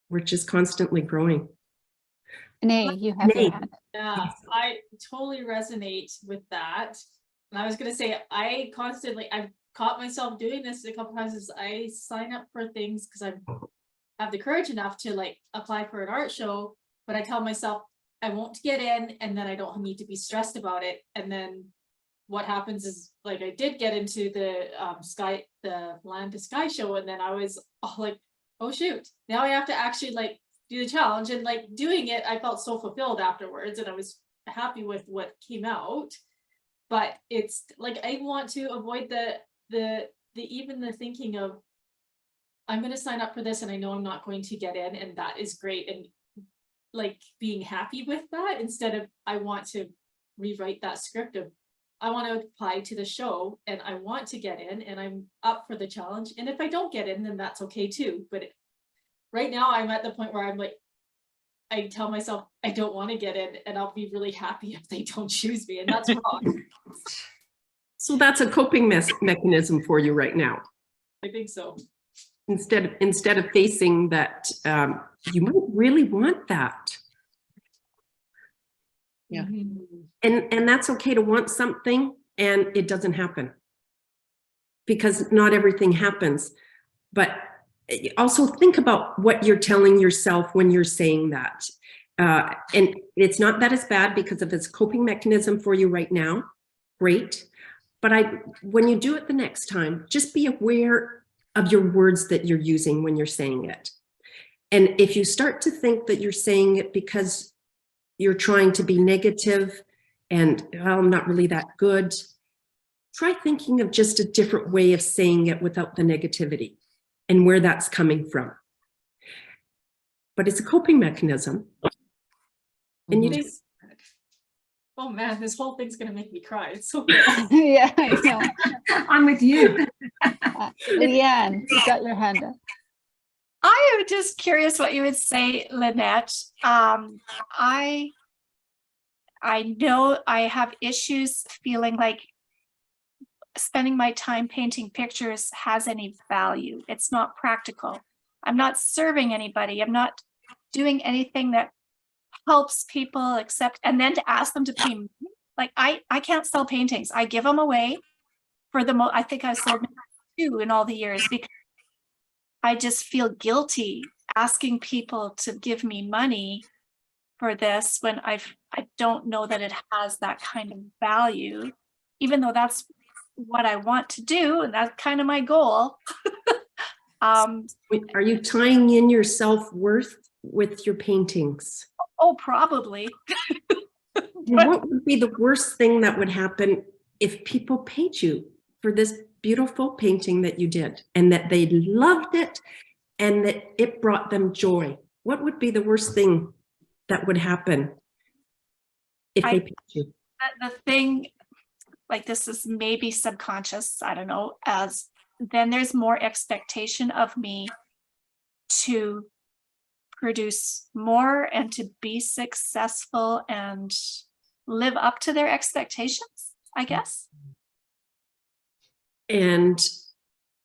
We're just constantly growing. Nay, you have your hand. Yeah, I totally resonate with that. And I was going to say, I've caught myself doing this a couple times, as I sign up for things because I have the courage enough to like apply for an art show, but I tell myself I won't get in, and then I don't need to be stressed about it. And then what happens is, like, I did get into the Land to Sky show, and then I was all like, oh shoot, now I have to actually like do the challenge. And like doing it, I felt so fulfilled afterwards, and I was happy with what came out. But it's like, I want to avoid the thinking of, I'm going to sign up for this and I know I'm not going to get in, and that is great, and like being happy with that, instead of, I want to rewrite that script of, I want to apply to the show and I want to get in and I'm up for the challenge, and if I don't get in, then that's okay too. But right now I'm at the point where I'm like, I tell myself I don't want to get in, and I'll be really happy if they don't choose me, and that's wrong. So that's a coping mechanism for you right now. I think so. Instead of facing that, you might really want that. Yeah. And that's okay to want something and it doesn't happen, because not everything happens. But also think about what you're telling yourself when you're saying that. And it's not that it's bad, because if it's a coping mechanism for you right now, great. But when you do it the next time, just be aware of your words that you're using when you're saying it. And if you start to think that you're saying it because you're trying to be negative and, oh, I'm not really that good, try thinking of just a different way of saying it without the negativity and where that's coming from. But it's a coping mechanism. And you just, oh man, this whole thing's gonna make me cry. It's so good. Yeah, I know. I'm with you. Leanne, you got your hand up. I am just curious what you would say, Lynette. I know I have issues feeling like spending my time painting pictures has any value. It's not practical. I'm not serving anybody. I'm not doing anything that helps people, except, and then to ask them to pay me. Like, I can't sell paintings. I give them away for the I think I've sold 2 in all the years, because I just feel guilty asking people to give me money for this when I don't know that it has that kind of value, even though that's what I want to do, and that's kind of my goal. Wait, are you tying in your self-worth with your paintings? Oh, probably. And what would be the worst thing that would happen if people paid you for this beautiful painting that you did and that they loved it and that it brought them joy? What would be the worst thing that would happen if they paid you? The thing, like, this is maybe subconscious, I don't know, as then there's more expectation of me to produce more and to be successful and live up to their expectations, I guess. And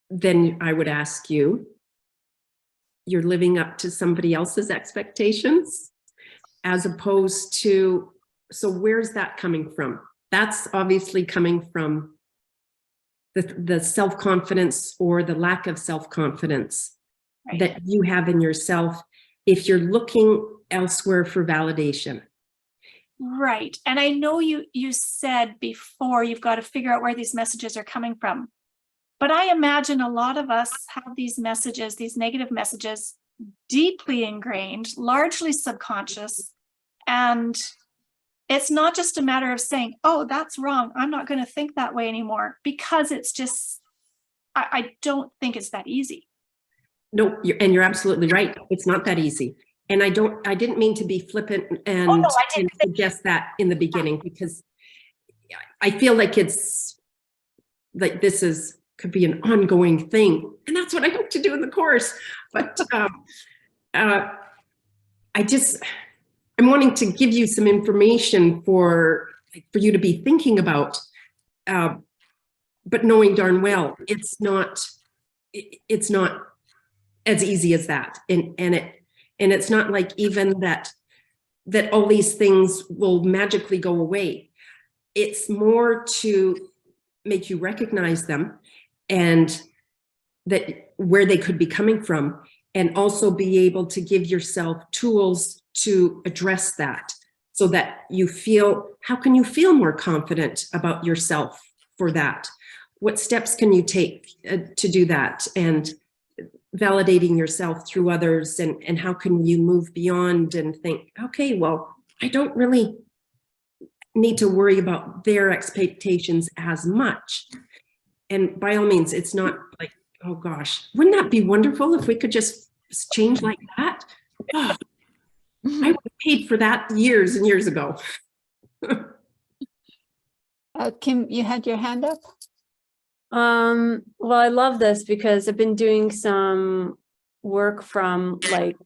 then I would ask you, you're living up to somebody else's expectations as opposed to, so where's that coming from? That's obviously coming from the self-confidence or the lack of self-confidence Right. that you have in yourself if you're looking elsewhere for validation. Right. And I know you said before you've got to figure out where these messages are coming from. But I imagine a lot of us have these messages, these negative messages, deeply ingrained, largely subconscious. And it's not just a matter of saying, oh, that's wrong, I'm not going to think that way anymore, because it's just, I don't think it's that easy. No, you're absolutely right. It's not that easy. And I didn't mean to be flippant and, Oh, no, I didn't and suggest that in the beginning, because I feel like it's like could be an ongoing thing. And that's what I hope to do in the course. But I'm wanting to give you some information for you to be thinking about, but knowing darn well, it's not as easy as that. And it's not like even that all these things will magically go away. It's more to make you recognize them and that where they could be coming from, and also be able to give yourself tools to address that so that how can you feel more confident about yourself for that? What steps can you take to do that? And validating yourself through others, and how can you move beyond and think, okay, well, I don't really need to worry about their expectations as much. And by all means, it's not like, oh gosh, wouldn't that be wonderful if we could just change like that? Oh, I would have paid for that years and years ago. Kim, you had your hand up? Well, I love this because I've been doing some work from like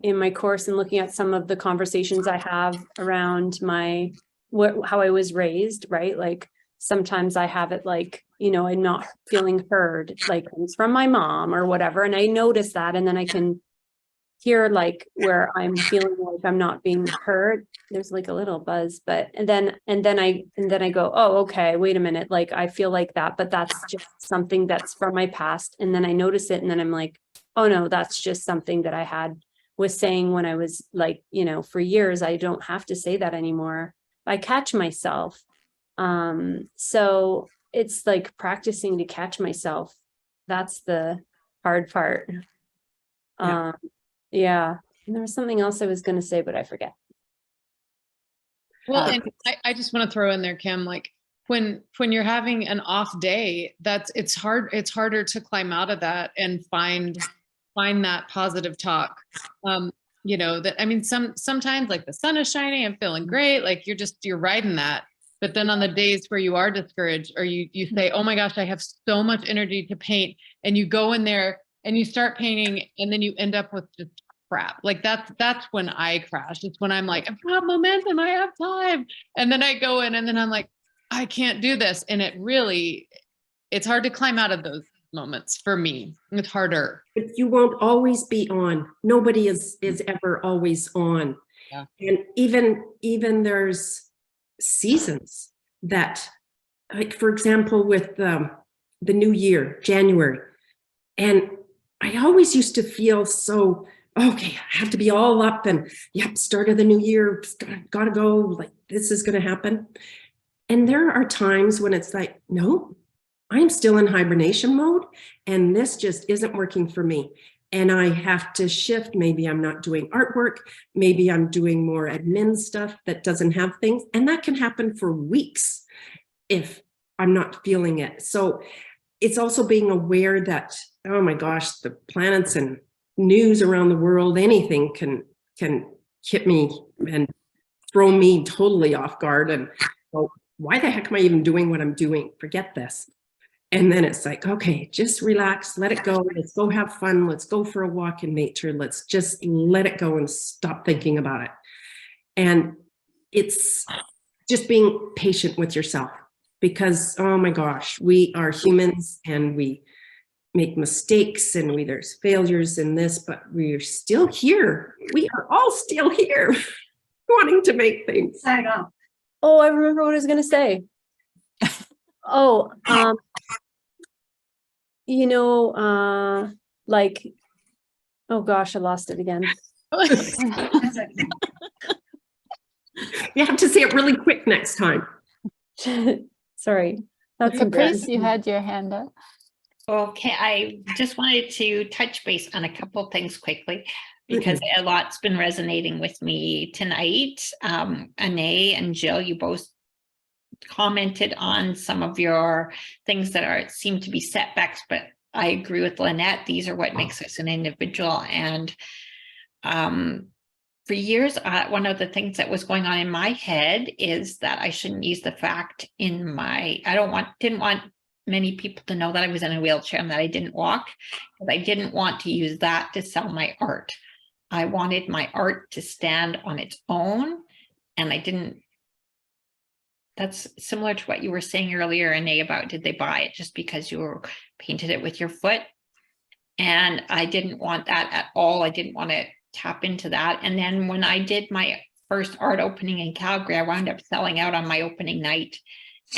in my course and looking at some of the conversations I have around how I was raised, right? Like sometimes I have it like, I'm not feeling heard, like it's from my mom or whatever. And I notice that, and then I can hear like where I'm feeling like I'm not being heard. There's like a little buzz, and then I go, oh, okay, wait a minute. Like I feel like that, but that's just something that's from my past. And then I notice it, and then I'm like, oh no, that's just something that I was saying when I was like, for years. I don't have to say that anymore. I catch myself. So it's like practicing to catch myself. That's the hard part. Yeah. And there was something else I was going to say, but I forget. Well, and I just want to throw in there, Kim, like when you're having an off day, it's harder to climb out of that and find that positive talk. Sometimes like the sun is shining, I'm feeling great. Like you're riding that. But then on the days where you are discouraged, or you say, oh my gosh, I have so much energy to paint, and you go in there and you start painting, and then you end up with just crap. Like that's when I crash. It's when I'm like, I've got momentum, I have time. And then I go in and then I'm like, I can't do this. And it's hard to climb out of those moments for me. It's harder. But you won't always be on. Nobody is ever always on. Yeah. And even there's seasons that, like for example, with the new year, January, and I always used to feel so, okay, I have to be all up and yep, start of the new year, gotta go, like this is gonna happen. And there are times when it's like, no, I'm still in hibernation mode and this just isn't working for me. And I have to shift. Maybe I'm not doing artwork. Maybe I'm doing more admin stuff that doesn't have things. And that can happen for weeks if I'm not feeling it. So it's also being aware that, oh my gosh, the planets and news around the world, anything can hit me and throw me totally off guard. And well, why the heck am I even doing what I'm doing? Forget this. And then it's like, okay, just relax, let it go. Let's go have fun. Let's go for a walk in nature. Let's just let it go and stop thinking about it. And it's just being patient with yourself because, oh my gosh, we are humans and we make mistakes and there's failures in this, but we're still here. We are all still here wanting to make things. Hang on. Oh, I remember what I was going to say. Oh, you know, like, oh gosh, I lost it again. That's okay. You have to say it really quick next time. Sorry. That's Caprice, you had your hand up. Okay, I just wanted to touch base on a couple of things quickly because a lot's been resonating with me tonight. Anae and Jill, you both commented on some of your things that seem to be setbacks, but I agree with Lynette. These are what makes us an individual. And for years, one of the things that was going on in my head is that I shouldn't use the fact in my, didn't want many people to know that I was in a wheelchair and that I didn't walk, but I didn't want to use that to sell my art. I wanted my art to stand on its own, and I didn't. That's similar to what you were saying earlier, Anae, about did they buy it just because you painted it with your foot? And I didn't want that at all. I didn't want to tap into that. And then when I did my first art opening in Calgary, I wound up selling out on my opening night.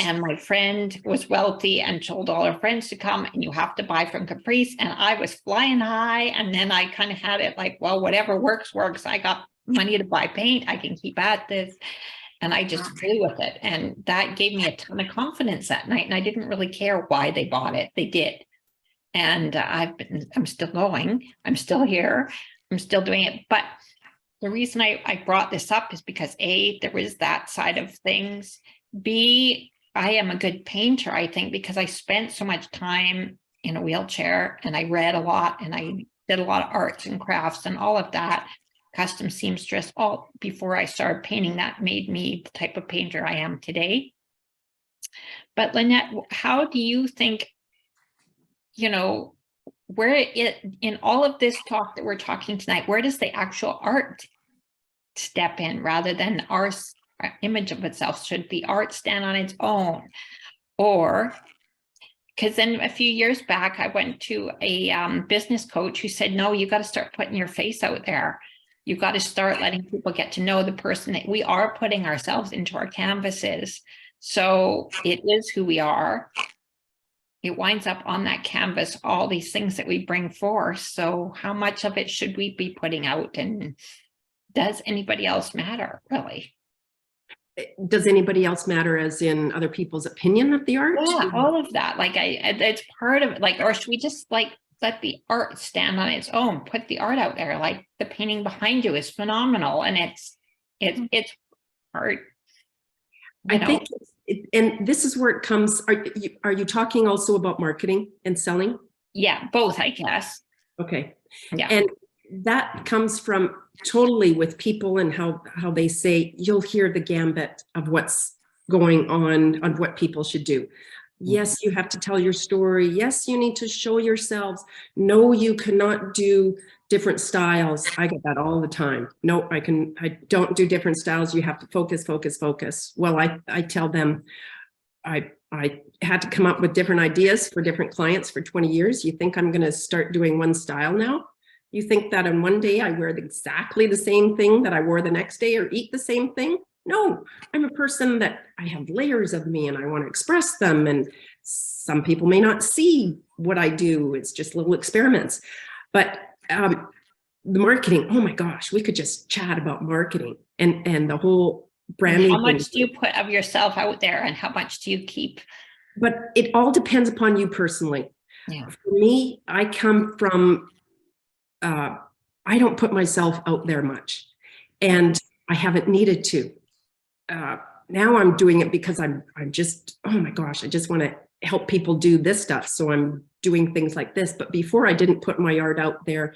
And my friend was wealthy and told all her friends to come and you have to buy from Caprice. And I was flying high. And then I kind of had it like, well, whatever works. I got money to buy paint. I can keep at this. And I just flew with it. And that gave me a ton of confidence that night. And I didn't really care why they bought it. They did. And I'm still going. I'm still here. I'm still doing it. But the reason I brought this up is because A, there was that side of things. B, I am a good painter, I think, because I spent so much time in a wheelchair and I read a lot and I did a lot of arts and crafts and all of that. Custom seamstress, all before I started painting, that made me the type of painter I am today. But Lynette, how do you think, where in all of this talk that we're talking tonight, where does the actual art step in rather than our image of itself? Should the art stand on its own? Or, because then a few years back, I went to a business coach who said, no, you got to start putting your face out there. You got to start letting people get to know the person that we are putting ourselves into our canvases. So it is who we are. It winds up on that canvas, all these things that we bring forth. So how much of it should we be putting out? And does anybody else matter, really? Does anybody else matter as in other people's opinion of the art? Yeah, all of that. Like it's part of it. Like, or should we just like let the art stand on its own, put the art out there? Like the painting behind you is phenomenal. And it's art. I think, and this is where it comes. Are you talking also about marketing and selling? Yeah, both, I guess. Okay. Yeah. And that comes from totally with people and how they say, you'll hear the gambit of what's going on what people should do. Yes, you have to tell your story. Yes, you need to show yourselves. No, you cannot do different styles. I get that all the time. No, I don't do different styles. You have to focus. Well, I tell them, I had to come up with different ideas for different clients for 20 years. You think I'm going to start doing one style now? You think that on one day I wear exactly the same thing that I wore the next day or eat the same thing? No, I'm a person that I have layers of me and I want to express them. And some people may not see what I do. It's just little experiments. But the marketing, oh my gosh, we could just chat about marketing and the whole branding. How much do you put of yourself out there and how much do you keep but it all depends upon you personally. Yeah. For me, I come from, I don't put myself out there much, and I haven't needed to. Now I'm doing it because I'm just, oh my gosh, I just want to help people do this stuff. So I'm doing things like this. But before, I didn't put my art out there.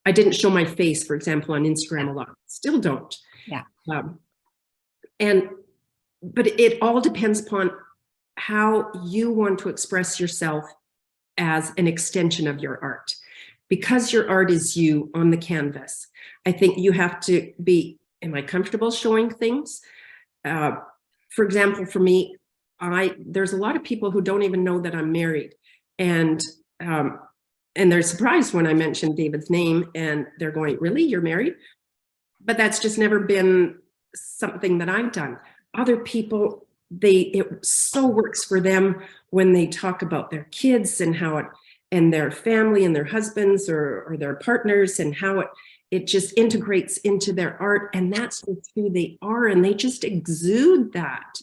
I didn't show my face, for example, on Instagram a lot. Still don't. Yeah. But it all depends upon how you want to express yourself as an extension of your art. Because your art is you on the canvas, I think you have to be, am I comfortable showing things? For example, for me, there's a lot of people who don't even know that I'm married. And they're surprised when I mention David's name, and they're going, really, you're married? But that's just never been something that I've done. Other people, it so works for them when they talk about their kids and how it, and their family and their husbands or their partners, and how it just integrates into their art, and that's who they are, and they just exude that.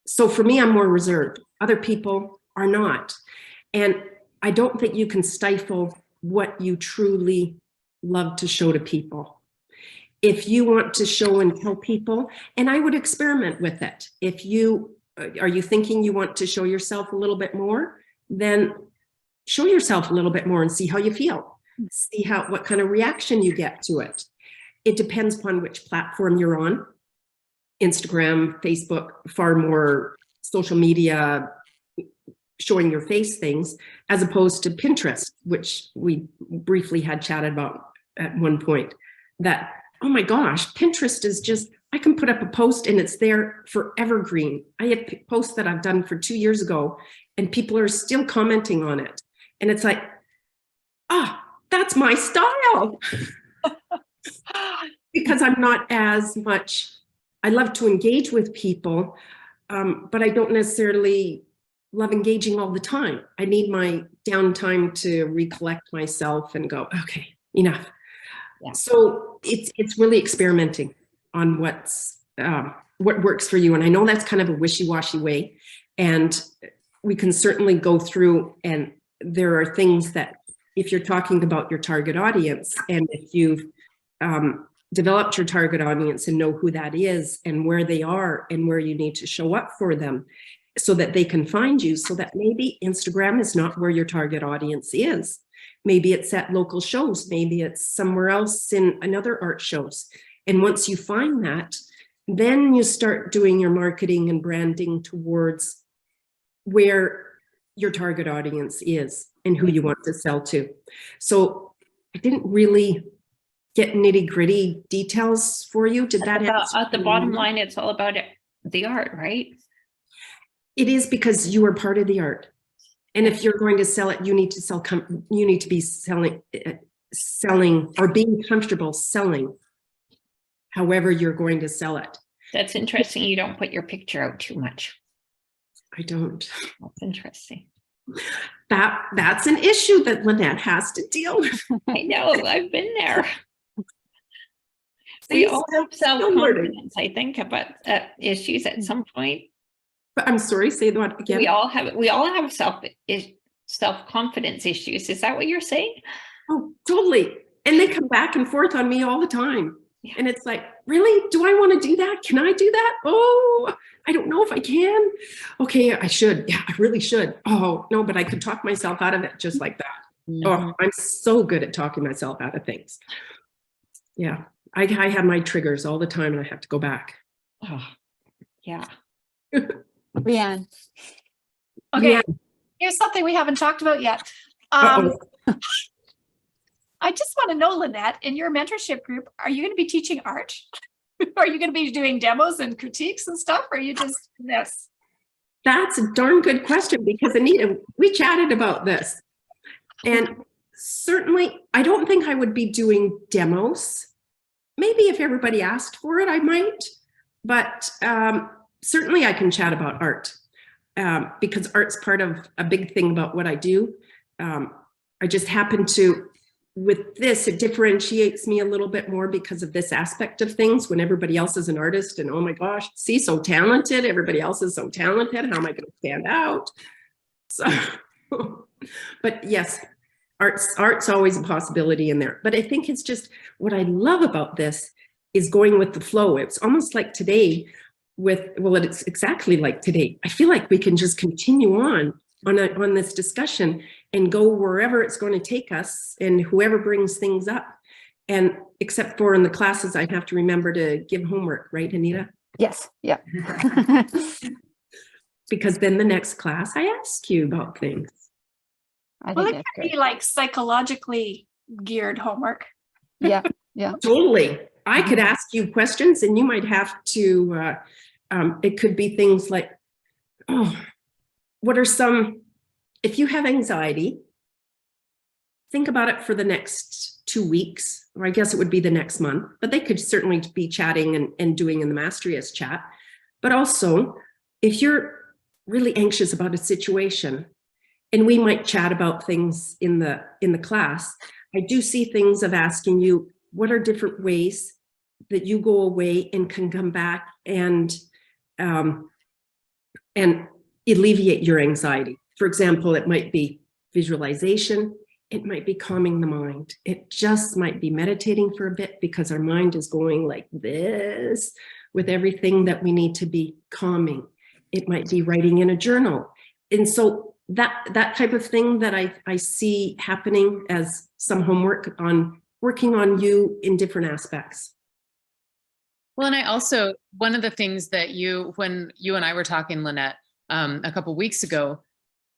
So for me, I'm more reserved. Other people are not. And I don't think you can stifle what you truly love to show to people. If you want to show and tell people, and I would experiment with it. If you, are you thinking you want to show yourself a little bit more, then show yourself a little bit more and see how you feel. See what kind of reaction you get to it. It depends upon which platform you're on. Instagram, Facebook, far more social media, showing your face things, as opposed to Pinterest, which we briefly had chatted about at one point. That, oh my gosh, Pinterest is just, I can put up a post and it's there for evergreen. I have posts that I've done for 2 years ago and people are still commenting on it. And it's like, that's my style. Because I'm not as much, I love to engage with people, but I don't necessarily love engaging all the time. I need my downtime to recollect myself and go, okay, enough. Yeah. So it's really experimenting on what works for you. And I know that's kind of a wishy-washy way, and we can certainly go through, and there are things that if you're talking about your target audience, and if you've developed your target audience and know who that is and where they are and where you need to show up for them so that they can find you, so that maybe Instagram is not where your target audience is. Maybe it's at local shows, maybe it's somewhere else in another art shows. And once you find that, then you start doing your marketing and branding towards where your target audience is and who you want to sell to. So I didn't really get nitty-gritty details for you. Did that answer? At the bottom line, it's all about the art, right? It is, because you are part of the art. And if you're going to sell it, you need to sell, you need to be selling or being comfortable selling however you're going to sell it. That's interesting. You don't put your picture out too much. I don't. That's interesting. That's an issue that Lynette has to deal with. I know, I've been there. We all have self-confidence, I think, about issues at some point. But I'm sorry, say that again. We all have self-confidence issues. Is that what you're saying? Oh, totally. And they come back and forth on me all the time. Yeah. And it's like, really? Do I want to do that? Can I do that? Oh, I don't know if I can. Okay, I should. Yeah, I really should. Oh, no, but I could talk myself out of it just like that. Mm-hmm. Oh, I'm so good at talking myself out of things. Yeah, I have my triggers all the time and I have to go back. Oh, yeah. Rianne. Okay, yeah. Here's something we haven't talked about yet. I just want to know, Lynette, in your mentorship group, are you going to be teaching art? Are you going to be doing demos and critiques and stuff? Or are you just this? That's a darn good question, because Anita, we chatted about this. And certainly, I don't think I would be doing demos. Maybe if everybody asked for it, I might. But certainly I can chat about art, because art's part of a big thing about what I do. I just happen to with this, it differentiates me a little bit more because of this aspect of things. When everybody else is an artist and, oh my gosh, see, so talented, everybody else is so talented, how am I going to stand out? So, but yes, art's always a possibility in there. But I think it's just, what I love about this is going with the flow. It's almost like today it's exactly like today. I feel like we can just continue on this discussion and go wherever it's going to take us and whoever brings things up. And except for in the classes, I have to remember to give homework, right, Anita? Yes. Yeah. Because then the next class, I ask you about things. I Well, think it that's can great. be like psychologically geared homework. Yeah. Yeah. Totally. I could ask you questions and you might have to, it could be things like, oh, what are some, if you have anxiety, think about it for the next 2 weeks, or I guess it would be the next month, but they could certainly be chatting and doing in the Mastrius chat. But also, if you're really anxious about a situation, and we might chat about things in the class, I do see things of asking you, what are different ways that you go away and can come back and alleviate your anxiety? For example, it might be visualization. It might be calming the mind. It just might be meditating for a bit because our mind is going like this with everything that we need to be calming. It might be writing in a journal. And so that type of thing that I see happening as some homework on working on you in different aspects. Well, and I also, one of the things that when you and I were talking, Lynette, a couple of weeks ago,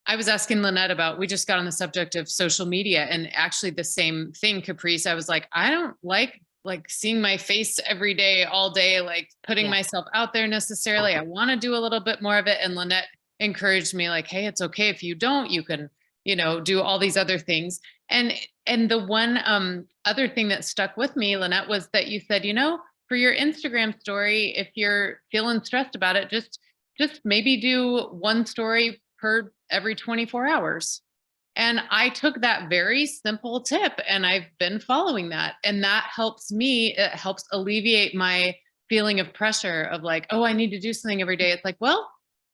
I was asking Lynette about, we just got on the subject of social media, and actually the same thing, Caprice. I was like, I don't like seeing my face every day, all day, like putting myself out there necessarily. I want to do a little bit more of it. And Lynette encouraged me like, hey, it's okay if you don't, you can, do all these other things. And the one other thing that stuck with me, Lynette, was that you said, for your Instagram story, if you're feeling stressed about it, just maybe do one story per every 24 hours. And I took that very simple tip and I've been following that. And that helps me, it helps alleviate my feeling of pressure of like, oh, I need to do something every day. It's like, well,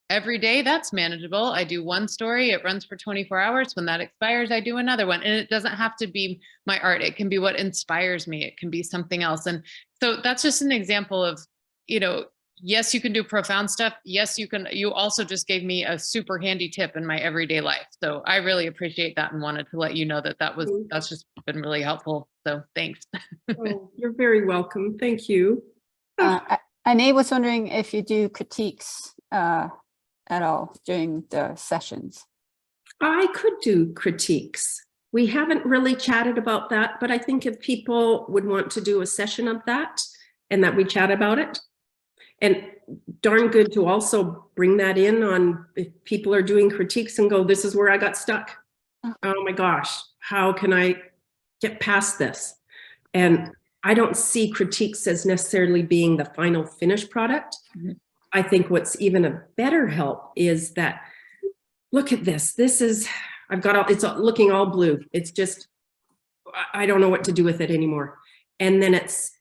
every day that's manageable. I do one story, it runs for 24 hours. When that expires, I do another one. And it doesn't have to be my art. It can be what inspires me. It can be something else. And so that's just an example of, yes, you can do profound stuff. Yes, you can. You also just gave me a super handy tip in my everyday life. So I really appreciate that and wanted to let you know that's just been really helpful. So thanks. Oh, you're very welcome. Thank you. Anae was wondering if you do critiques at all during the sessions. I could do critiques. We haven't really chatted about that, but I think if people would want to do a session of that and that we chat about it, and darn good to also bring that in on if people are doing critiques and go, this is where I got stuck. Oh my gosh, how can I get past this? And I don't see critiques as necessarily being the final finished product. Mm-hmm. I think what's even a better help is that, look at this. This is, it's looking all blue. It's just, I don't know what to do with it anymore. And then it's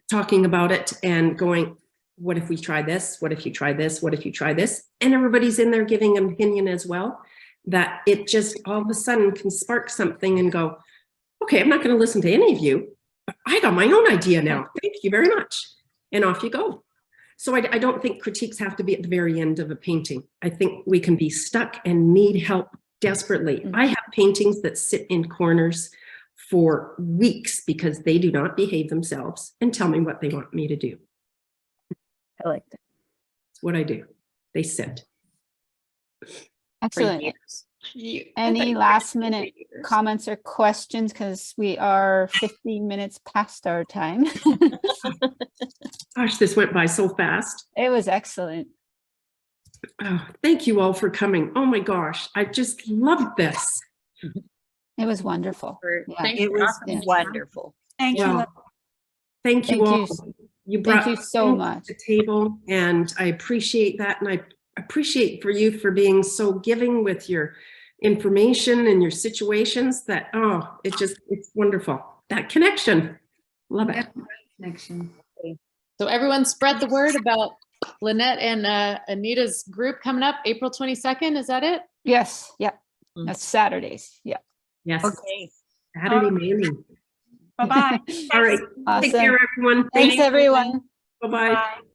talking about it and going, what if we try this? What if you try this? What if you try this? And everybody's in there giving an opinion as well, that it just all of a sudden can spark something and go, okay, I'm not going to listen to any of you. I got my own idea now. Thank you very much. And off you go. So I don't think critiques have to be at the very end of a painting. I think we can be stuck and need help desperately. I have paintings that sit in corners for weeks because they do not behave themselves and tell me what they want me to do. I like that. It's what I do. They sit. Excellent. Any last minute comments or questions? Because we are 15 minutes past our time. Gosh, this went by so fast. It was excellent. Oh, thank you all for coming. Oh my gosh, I just loved this. It was wonderful. Yeah. It was wonderful. Thank you. Thank you all. You brought thank you so much to the table, and I appreciate that. And I appreciate for you for being so giving with your information and your situations that, oh, it's wonderful. That connection. Love it. Connection. So everyone spread the word about Lynette and Anita's group coming up April 22nd. Is that it? Yes, yeah. Mm. That's Saturdays. Yeah. Yes. Okay. Saturday morning. Bye-bye. All right. Awesome. Take care, everyone. Thanks, everyone. Bye-bye. Bye.